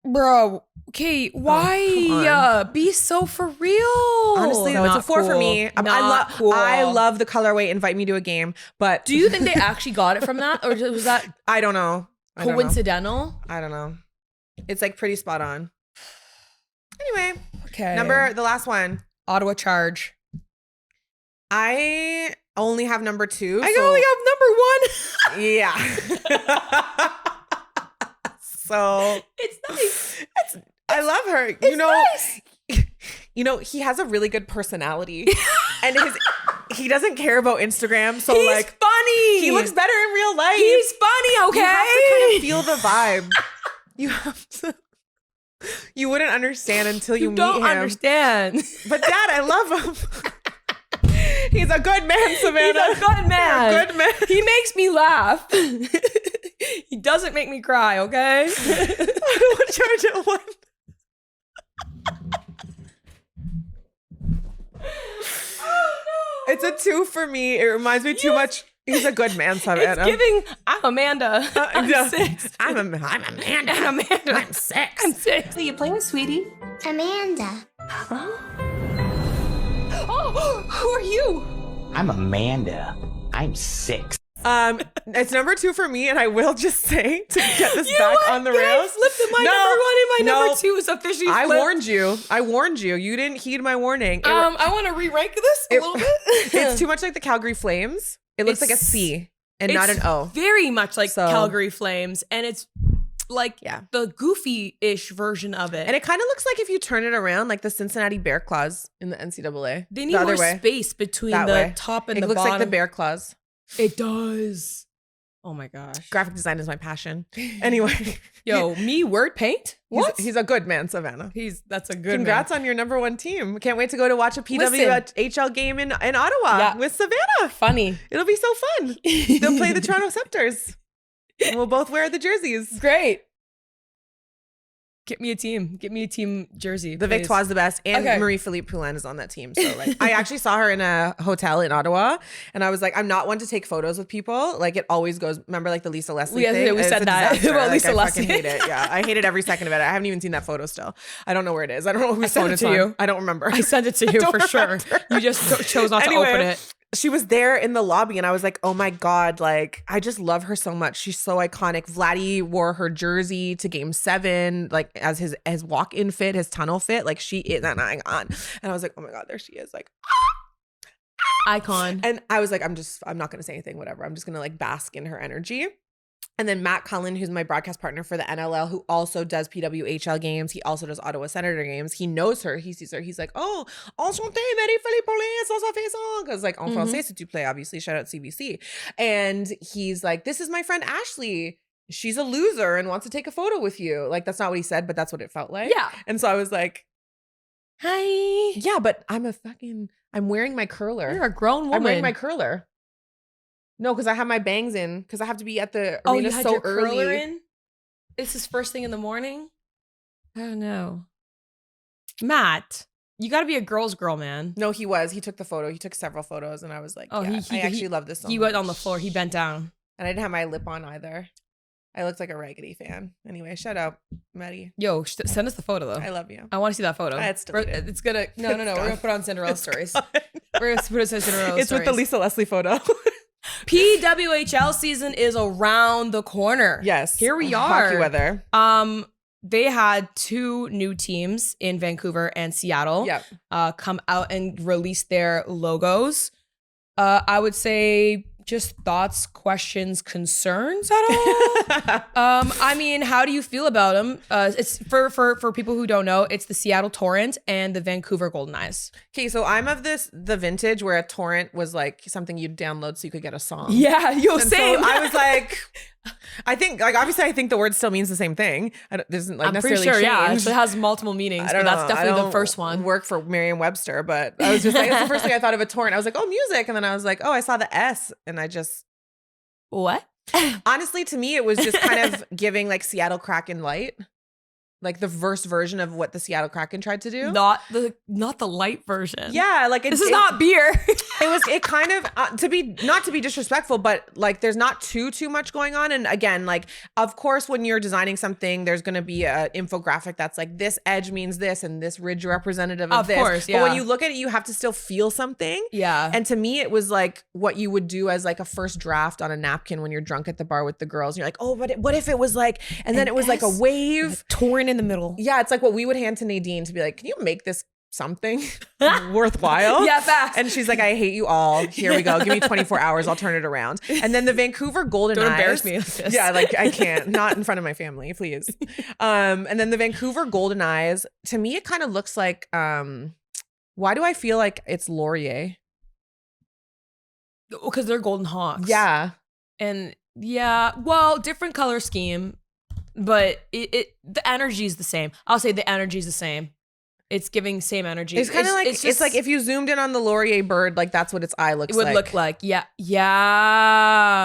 Bro, okay, why be so for real? Honestly, no, it's a 4 for me. I love the colorway Invite Me to a Game, but do you think they actually got it from that, or was that I don't know. Coincidental? I don't know. It's like pretty spot on. Anyway, okay. The last one, Ottawa Charge. I only have number 2. I only have number 1. Yeah. So it's nice. I love her. Nice. He has a really good personality, and he doesn't care about Instagram. So he's funny. He looks better in real life. He's funny. Okay, you have to kind of feel the vibe. You have to. You wouldn't understand until you meet him. You don't understand. But Dad, I love him. He's a good man, Savannah. He's a good man. You're a good man. He makes me laugh. He doesn't make me cry, okay? I don't want to charge at 1. Oh, no. It's a 2 for me. It reminds me too much. He's a good man, Savannah. It's giving, I'm Amanda. I'm 6. I'm Amanda. I'm Amanda. I'm 6. I'm 6. Who are you playing with, sweetie? Amanda. Huh? Oh, who are you? I'm Amanda. I'm 6. It's number 2 for me, and I will just say to get this back on the rails. Lifted my number 1 and my number 2 is officially flipped. I warned you. You didn't heed my warning. I want to re-rank this a little bit. It's too much like the Calgary Flames. It looks like a C and not an O. Very much like Calgary Flames, and it's like the goofy-ish version of it. And it kind of looks like if you turn it around, like the Cincinnati Bear Claws in the NCAA. They need more space between the top and the bottom. It looks like the Bear Claws. It does. Oh my gosh. Graphic design is my passion. Anyway. Yo, me word paint? What? He's a good man, Savannah. That's a good Congrats on your number 1 team. Can't wait to go to watch a PWHL game in Ottawa with Savannah. Funny. It'll be so fun. They'll play the Toronto Scepters. And we'll both wear the jerseys. Great. Get me a team jersey. The Victoire is the best. And Marie-Philippe Poulin is on that team. So like I actually saw her in a hotel in Ottawa, and I was like, I'm not one to take photos with people. Like it always goes, remember like the Lisa Leslie thing? We said that about Lisa Leslie. I fucking hate it. Yeah. I hated every second of it. I haven't even seen that photo still. I don't know where it is. I don't know whose phone it's on. You. I don't remember. I sent it to you for sure. You just chose not to open it. She was there in the lobby, and I was like, oh my God, like, I just love her so much. She's so iconic. Vladdy wore her jersey to game 7, like as his walk-in fit, his tunnel fit. Like she is an icon. And I was like, oh my God, there she is. Like, icon. And I was like, I'm not going to say anything, whatever. I'm just going to like bask in her energy. And then Matt Cullen, who's my broadcast partner for the NLL, who also does PWHL games. He also does Ottawa Senator games. He knows her. He sees her. He's like, oh, enchanté, Marie-Philippe Poulin, ça fait ça. Because like, en français, c'est tu play, obviously. Shout out CBC. And he's like, this is my friend Ashley. She's a loser and wants to take a photo with you. Like, that's not what he said, but that's what it felt like. Yeah. And so I was like, hi. Yeah, but I'm wearing my curler. You're a grown woman. I'm wearing my curler. No, because I have my bangs in because I have to be at the arena so your early. Curler in? This is first thing in the morning? I don't know. Matt, you got to be a girl's girl, man. No, he was. He took the photo. He took several photos, and I was like, I actually love this so much. He went on the floor. He bent down. And I didn't have my lip on either. I looked like a raggedy fan. Anyway, shut up, Maddie. Yo, send us the photo, though. I love you. I want to see that photo. It's deleted. It's gonna... No. We're going to put it on Cinderella Stories. We're going to put it on Cinderella Stories. It's with the Lisa Leslie photo. PWHL season is around the corner. Yes. Here we are. Hockey weather. They had 2 new teams in Vancouver and Seattle come out and release their logos. I would say just thoughts, questions, concerns at all. I mean, how do you feel about them? It's for people who don't know, it's the Seattle Torrent and the Vancouver Golden Eyes. Okay, so I'm of the vintage where a torrent was like something you'd download so you could get a song. Yeah, same. So I was like, I think the word still means the same thing. It doesn't like I'm pretty necessarily sure, change. it has multiple meanings, but that's definitely the first one. Work for Merriam-Webster, but I was just like, that's the first thing I thought of a torrent. I was like, oh, music, and then I was like, oh, I saw the S, and I just what? Honestly, to me, it was just kind of giving like Seattle Kraken light. Like the verse version of what the Seattle Kraken tried to do. Not the light version. Yeah, like this is not beer. It kind of not to be disrespectful, but like there's not too much going on. And again, like of course when you're designing something, there's gonna be an infographic that's like this edge means this and this ridge representative of this. Of course, yeah. But when you look at it, you have to still feel something. Yeah. And to me, it was like what you would do as like a first draft on a napkin when you're drunk at the bar with the girls. And you're like, oh, but what if it was like, and then it was like a wave torn in the middle. Yeah, it's like what we would hand to Nadine to be like, can you make this something worthwhile? Yeah, fast. And she's like, I hate you all. Here we go. Give me 24 hours. I'll turn it around. And then the Vancouver Golden Eyes. Don't embarrass me like this. Yeah, like I can't. Not in front of my family, please. And then the Vancouver Golden Eyes, to me, it kind of looks like, why do I feel like it's Laurier? Because they're Golden Hawks. Yeah. And yeah, well, different color scheme. But the energy is the same. I'll say the energy is the same. It's giving same energy. It's kind of like it's like if you zoomed in on the Laurier bird, like that's what its eye looks like. It would look like. Yeah.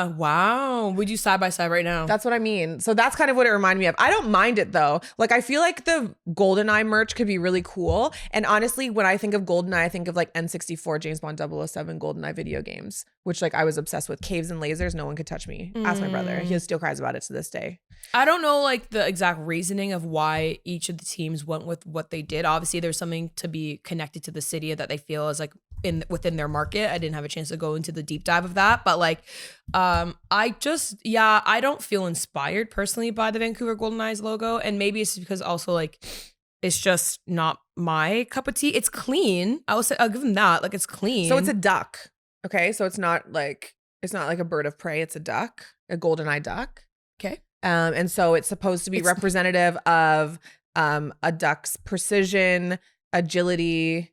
Wow. We do side by side right now. That's what I mean. So that's kind of what it reminded me of. I don't mind it though. Like I feel like the GoldenEye merch could be really cool. And honestly, when I think of GoldenEye, I think of like N64, James Bond 007, GoldenEye video games, which like I was obsessed with. Caves and lasers, no one could touch me. Ask my brother. He still cries about it to this day. I don't know like the exact reasoning of why each of the teams went with what they did. Obviously, there's something to be connected to the city that they feel is like within their market. I didn't have a chance to go into the deep dive of that, but like, I don't feel inspired personally by the Vancouver Golden Eyes logo, and maybe it's because also like it's just not my cup of tea. It's clean. I'll give them that. Like it's clean. So it's a duck. Okay, so it's not like a bird of prey. It's a duck, a GoldenEye duck. Okay. And so it's supposed to be representative of a duck's precision, agility,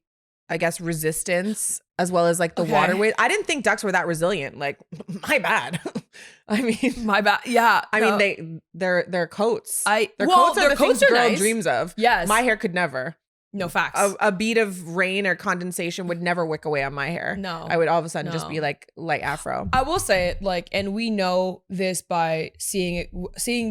I guess resistance, as well as like the waterways. I didn't think ducks were that resilient. Like, my bad. I mean, my bad. Yeah. I mean, their coats. Their coats are the things girl nice. Dreams of. Yes. My hair could never. No, facts. A bead of rain or condensation would never wick away on my hair. No. I would all of a sudden just be like light afro. I will say it like, and we know this by seeing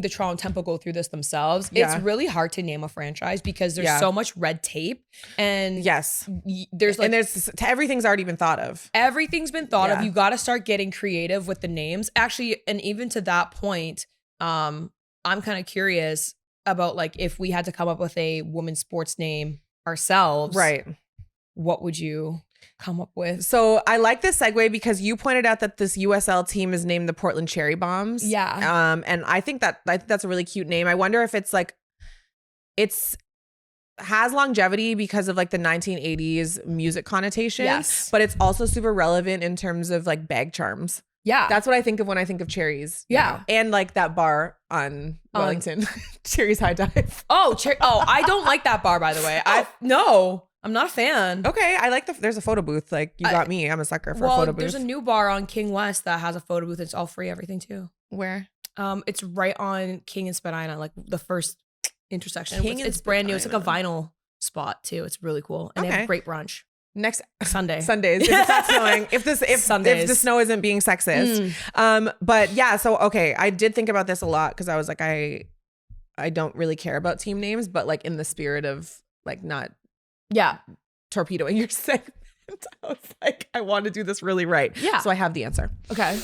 the Toronto Temple go through this themselves. Yeah. It's really hard to name a franchise because there's so much red tape. And yes, there's everything's already been thought of. Everything's been thought of. You got to start getting creative with the names. Actually, and even to that point, I'm kind of curious about like if we had to come up with a women's sports name ourselves, right? What would you come up with? So I like this segue because you pointed out that this USL team is named the Portland Cherry Bombs. Yeah. And I think that's a really cute name. I wonder if it's like has longevity because of like the 1980s music connotation. Yes. But it's also super relevant in terms of like bag charms. Yeah. That's what I think of when I think of cherries. Yeah. And like that bar on Wellington, Cherries High Dive. I don't like that bar, by the way. No, I'm not a fan. Okay. I like there's a photo booth. Like you got me. I'm a sucker for a photo booth. There's a new bar on King West that has a photo booth. It's all free, everything too. Where? It's right on King and Spadina, like the first intersection. It's brand new. It's like a vinyl spot too. It's really cool. And they have great brunch. Next Sundays. If it's not snowing, if the snow isn't being sexist. But yeah, so okay, I did think about this a lot because I was like, I don't really care about team names, but like in the spirit of like not torpedoing your segment, I was like, I want to do this really right. Yeah. So I have the answer. Okay.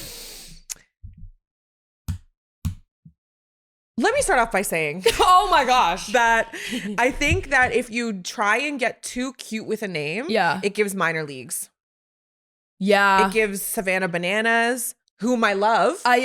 Let me start off by saying, oh my gosh, that I think that if you try and get too cute with a name, it gives minor leagues. Yeah. It gives Savannah Bananas, whom I love. I'm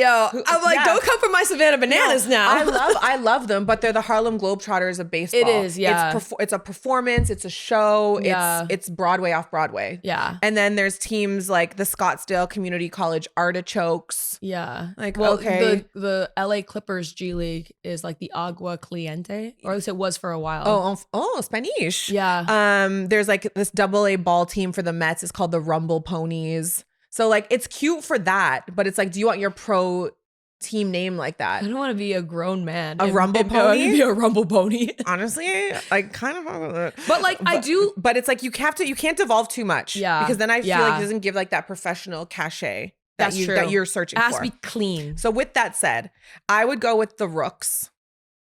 like, don't come for my Savannah Bananas now. I love them, but they're the Harlem Globetrotters of baseball. It is, yeah. It's a performance. It's a show. Yeah. It's Broadway off Broadway. Yeah. And then there's teams like the Scottsdale Community College Artichokes. Yeah. Like, well, okay. The LA Clippers G League is like the Agua Caliente, or at least it was for a while. Oh, Spanish. Yeah. There's like this AA ball team for the Mets. It's called the Rumble Ponies. So like it's cute for that, but it's like, do you want your pro team name like that? I don't want to be a grown man. Rumble pony? Be a rumble pony. Honestly, I kind of. But like I do. But it's like you can't devolve too much. Yeah. Because then I feel like it doesn't give like that professionul cachet that you're searching for. It has to be clean. So with that said, I would go with the Rooks.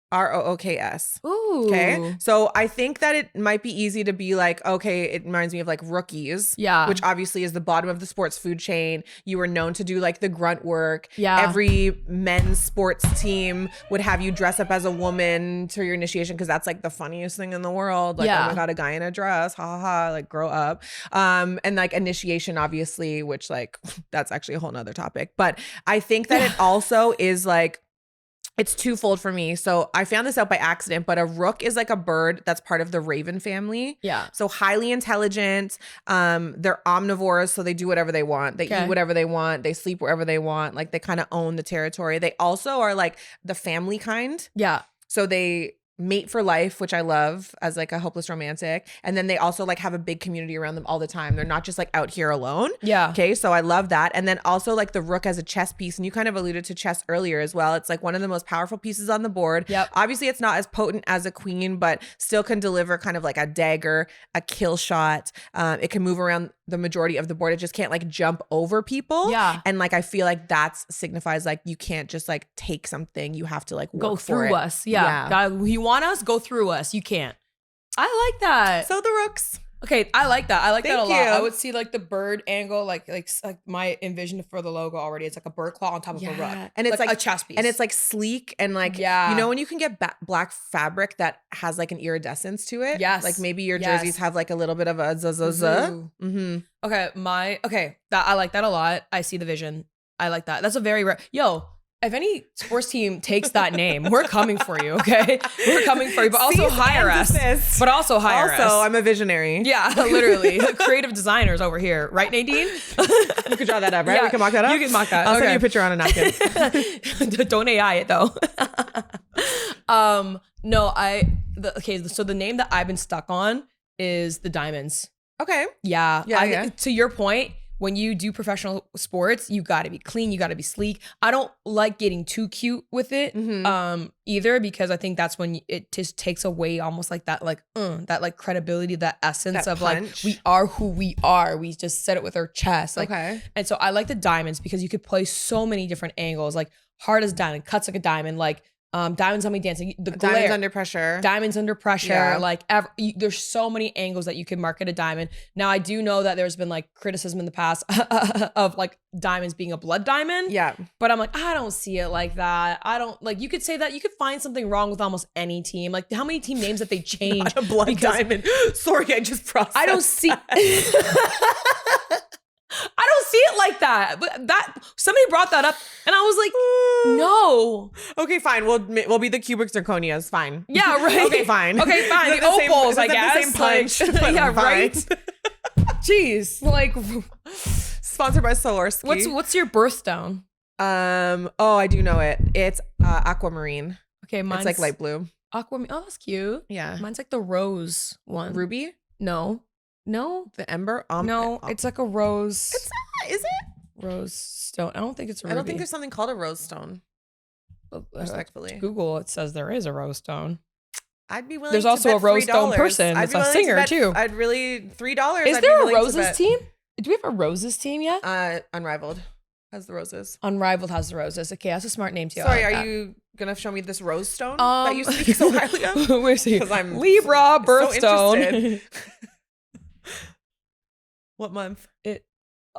ROOKS. Ooh. Okay. So I think that it might be easy to be like, okay, it reminds me of like Rookies. Yeah. Which obviously is the bottom of the sports food chain. You were known to do like the grunt work. Yeah. Every men's sports team would have you dress up as a woman to your initiation because that's like the funniest thing in the world. Like, oh my God, a guy in a dress. Ha ha ha. Like grow up. And like initiation, obviously, which like that's actually a whole nother topic. But I think that it also is like, it's twofold for me. So I found this out by accident, but a rook is like a bird that's part of the raven family. Yeah. So highly intelligent. They're omnivores, so they do whatever they want. They eat whatever they want. They sleep wherever they want. Like they kind of own the territory. They also are like the family kind. Yeah. So they mate for life, which I love as like a hopeless romantic. And then they also like have a big community around them all the time. They're not just like out here alone. Yeah. Okay. So I love that. And then also like the rook as a chess piece. And you kind of alluded to chess earlier as well. It's like one of the most powerful pieces on the board. Yep. Obviously it's not as potent as a queen, but still can deliver kind of like a dagger, a kill shot. It can move around the majority of the board. It just can't like jump over people. Yeah. And like I feel like that signifies like you can't just like take something. You have to like work go through for us. Yeah. God, you want us? Go through us. You can't. I like that. So the rooks. Okay, I like that. I like that a lot. Thank you. I would see like the bird angle, like my envision for the logo already. It's like a bird claw on top of a rook, and it's like a chess piece, and it's like sleek and like you know when you can get black fabric that has like an iridescence to it. Yes, like maybe your jerseys have like a little bit of a Mm-hmm. Okay, I like that a lot. I see the vision. I like that. That's a very rare. If any sports team takes that name, we're coming for you, okay? We're coming for you, but also hire us. But also hire us. Also, I'm a visionary. Yeah, literally. Creative designers over here. Right, Nadine? You could draw that up, right? We can mock that up? You can mock that. I'll send you a picture on a napkin. Don't AI it, though. So the name that I've been stuck on is the Diamonds. Okay. Yeah. To your point, when you do professional sports, you got to be clean. You got to be sleek. I don't like getting too cute with it either, because I think that's when it just takes away almost like that, that like credibility, that essence that of punch. Like we are who we are. We just said it with our chest. Like, okay. And so I like the diamonds because you could play so many different angles, like hard as a diamond, cuts like a diamond, like diamonds on me dancing, the glare, diamonds under pressure, like there's so many angles that you can market a diamond. Now I do know that there's been like criticism in the past of like diamonds being a blood diamond, but I'm like, I don't see it like that. I don't like, you could say that, you could find something wrong with almost any team. Like how many team names that they change? Not a blood diamond. Sorry, I just processed. I don't see I don't see it like that. But that somebody brought that up and I was like, no. Okay, fine. We'll be the cubic zirconias. Fine. Yeah, right. Okay, fine. Okay, fine. The opals, I guess. The same punch. Like, yeah, right. Jeez. Like, sponsored by Swarovski. What's your birthstone? I do know it. It's aquamarine. Okay, mine's it's like light blue. Aquamarine. Oh, that's cute. Yeah. Mine's like the rose one. Ruby? No. The ember? No, it's like a rose. It's not, is it? Rose stone. I don't think it's a ruby. I don't think there's something called a rose stone. Respectfully. Google, it says there is a rose stone. I'd be willing There's to also bet a rose $3. stone person. It's a singer too. I'd really $3. Is there a roses team? Do we have a roses team yet? Unrivaled has the roses. Unrivaled has the roses. Okay, that's a smart name too. Sorry, are you gonna show me this rose stone that you speak so highly of? Where's he? Because I'm Libra birthstone. What month?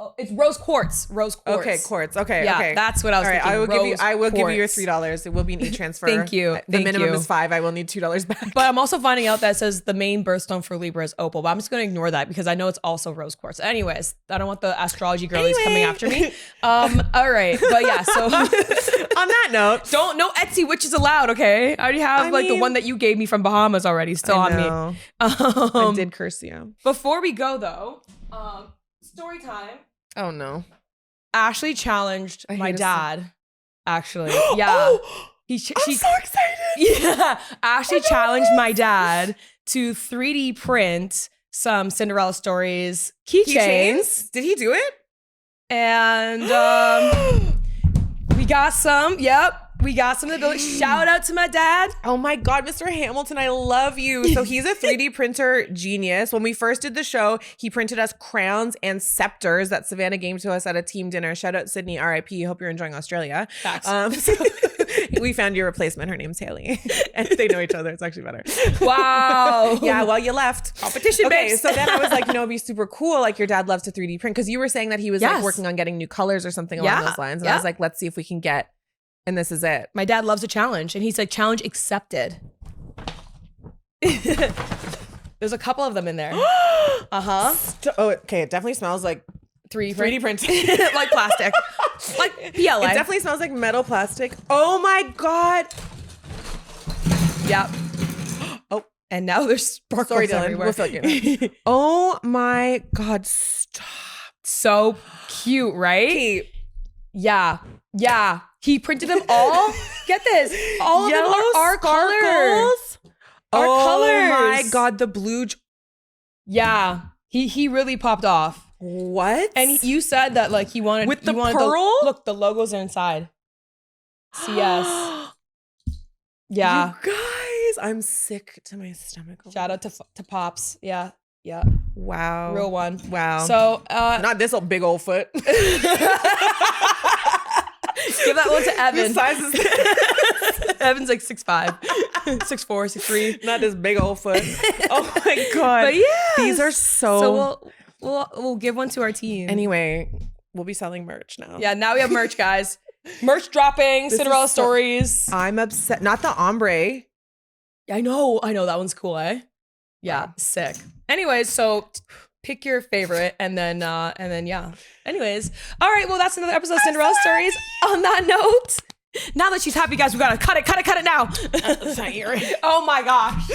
Oh, it's rose quartz. Rose quartz. Okay, quartz. Okay, yeah, okay. that's what I was All right, thinking. I will give you your $3. It will be an e-transfer. Thank you. The minimum is $5. I will need $2 back. But I'm also finding out that it says the main birthstone for Libra is opal. But I'm just going to ignore that because I know it's also rose quartz. Anyways, I don't want the astrology girlies coming after me. All right. But yeah, so on that note, no Etsy witches allowed, okay? I already have the one that you gave me from Bahamas already still on me. I did curse you. Before we go though, story time. Oh no. Ashley challenged my dad. Actually, yeah. Oh, I'm so excited. Yeah, Ashley challenged my dad to 3D print some Cinderella Stories keychains. Did he do it? And we got some. Yep. We got some of the building. Shout out to my dad. Oh my God, Mr. Hamilton, I love you. So he's a 3D printer genius. When we first did the show, he printed us crowns and scepters that Savannah gave to us at a team dinner. Shout out Sydney, RIP. Hope you're enjoying Australia. Facts. So we found your replacement. Her name's Haley. And they know each other. It's actually better. Wow. Yeah, well, you left. Competition, okay, babes. so then I was like, it'd be super cool. Like your dad loves to 3D print. Because you were saying that he was like working on getting new colors or something along those lines. And I was like, let's see if we can get. And this is it. My dad loves a challenge. And he said, challenge accepted. There's a couple of them in there. Uh-huh. Oh, okay. It definitely smells like 3D printing. Like plastic. Like PLA. It definitely smells like metal plastic. Oh my God. Yep. Oh, and now there's sparkles Sorry, Dylan. everywhere. We'll fill you. Oh my God. Stop. So cute, right? Yeah. Yeah. He printed them all. Get this. All of them are our colors. Our colors. Oh my God. The blue. Yeah. He really popped off. What? And you said that like he wanted with the pearl. Look, the logos are inside. CS. Yeah. You guys, I'm sick to my stomach. Shout out to Pops. Yeah. Yeah. Wow. Real one. Wow. So not this big old foot. Give that one to Evan. His size is Evan's like 6'5", 6'4", 6'3". Not this big old foot. Oh my God. But yeah, these are so we'll give one to our team. Anyway, we'll be selling merch now. Yeah, now we have merch, guys. Merch dropping, Cinderella Stories. I'm upset. Not the ombre. I know. That one's cool, eh? Yeah, sick. Anyways, so pick your favorite and then yeah. Anyways, all right, well, that's another episode of Cinderella Stories. On that note, now that she's happy, guys, we gotta cut it now. That's not earring. Oh my gosh.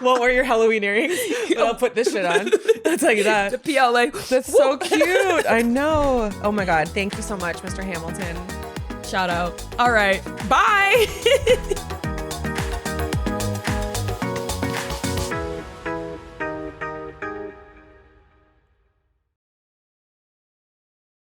Won't wear your Halloween earrings, but I'll put this shit on. I'll tell you that. The PLA. That's so cute. I know. Oh my God. Thank you so much, Mr. Hamilton. Shout out. All right. Bye.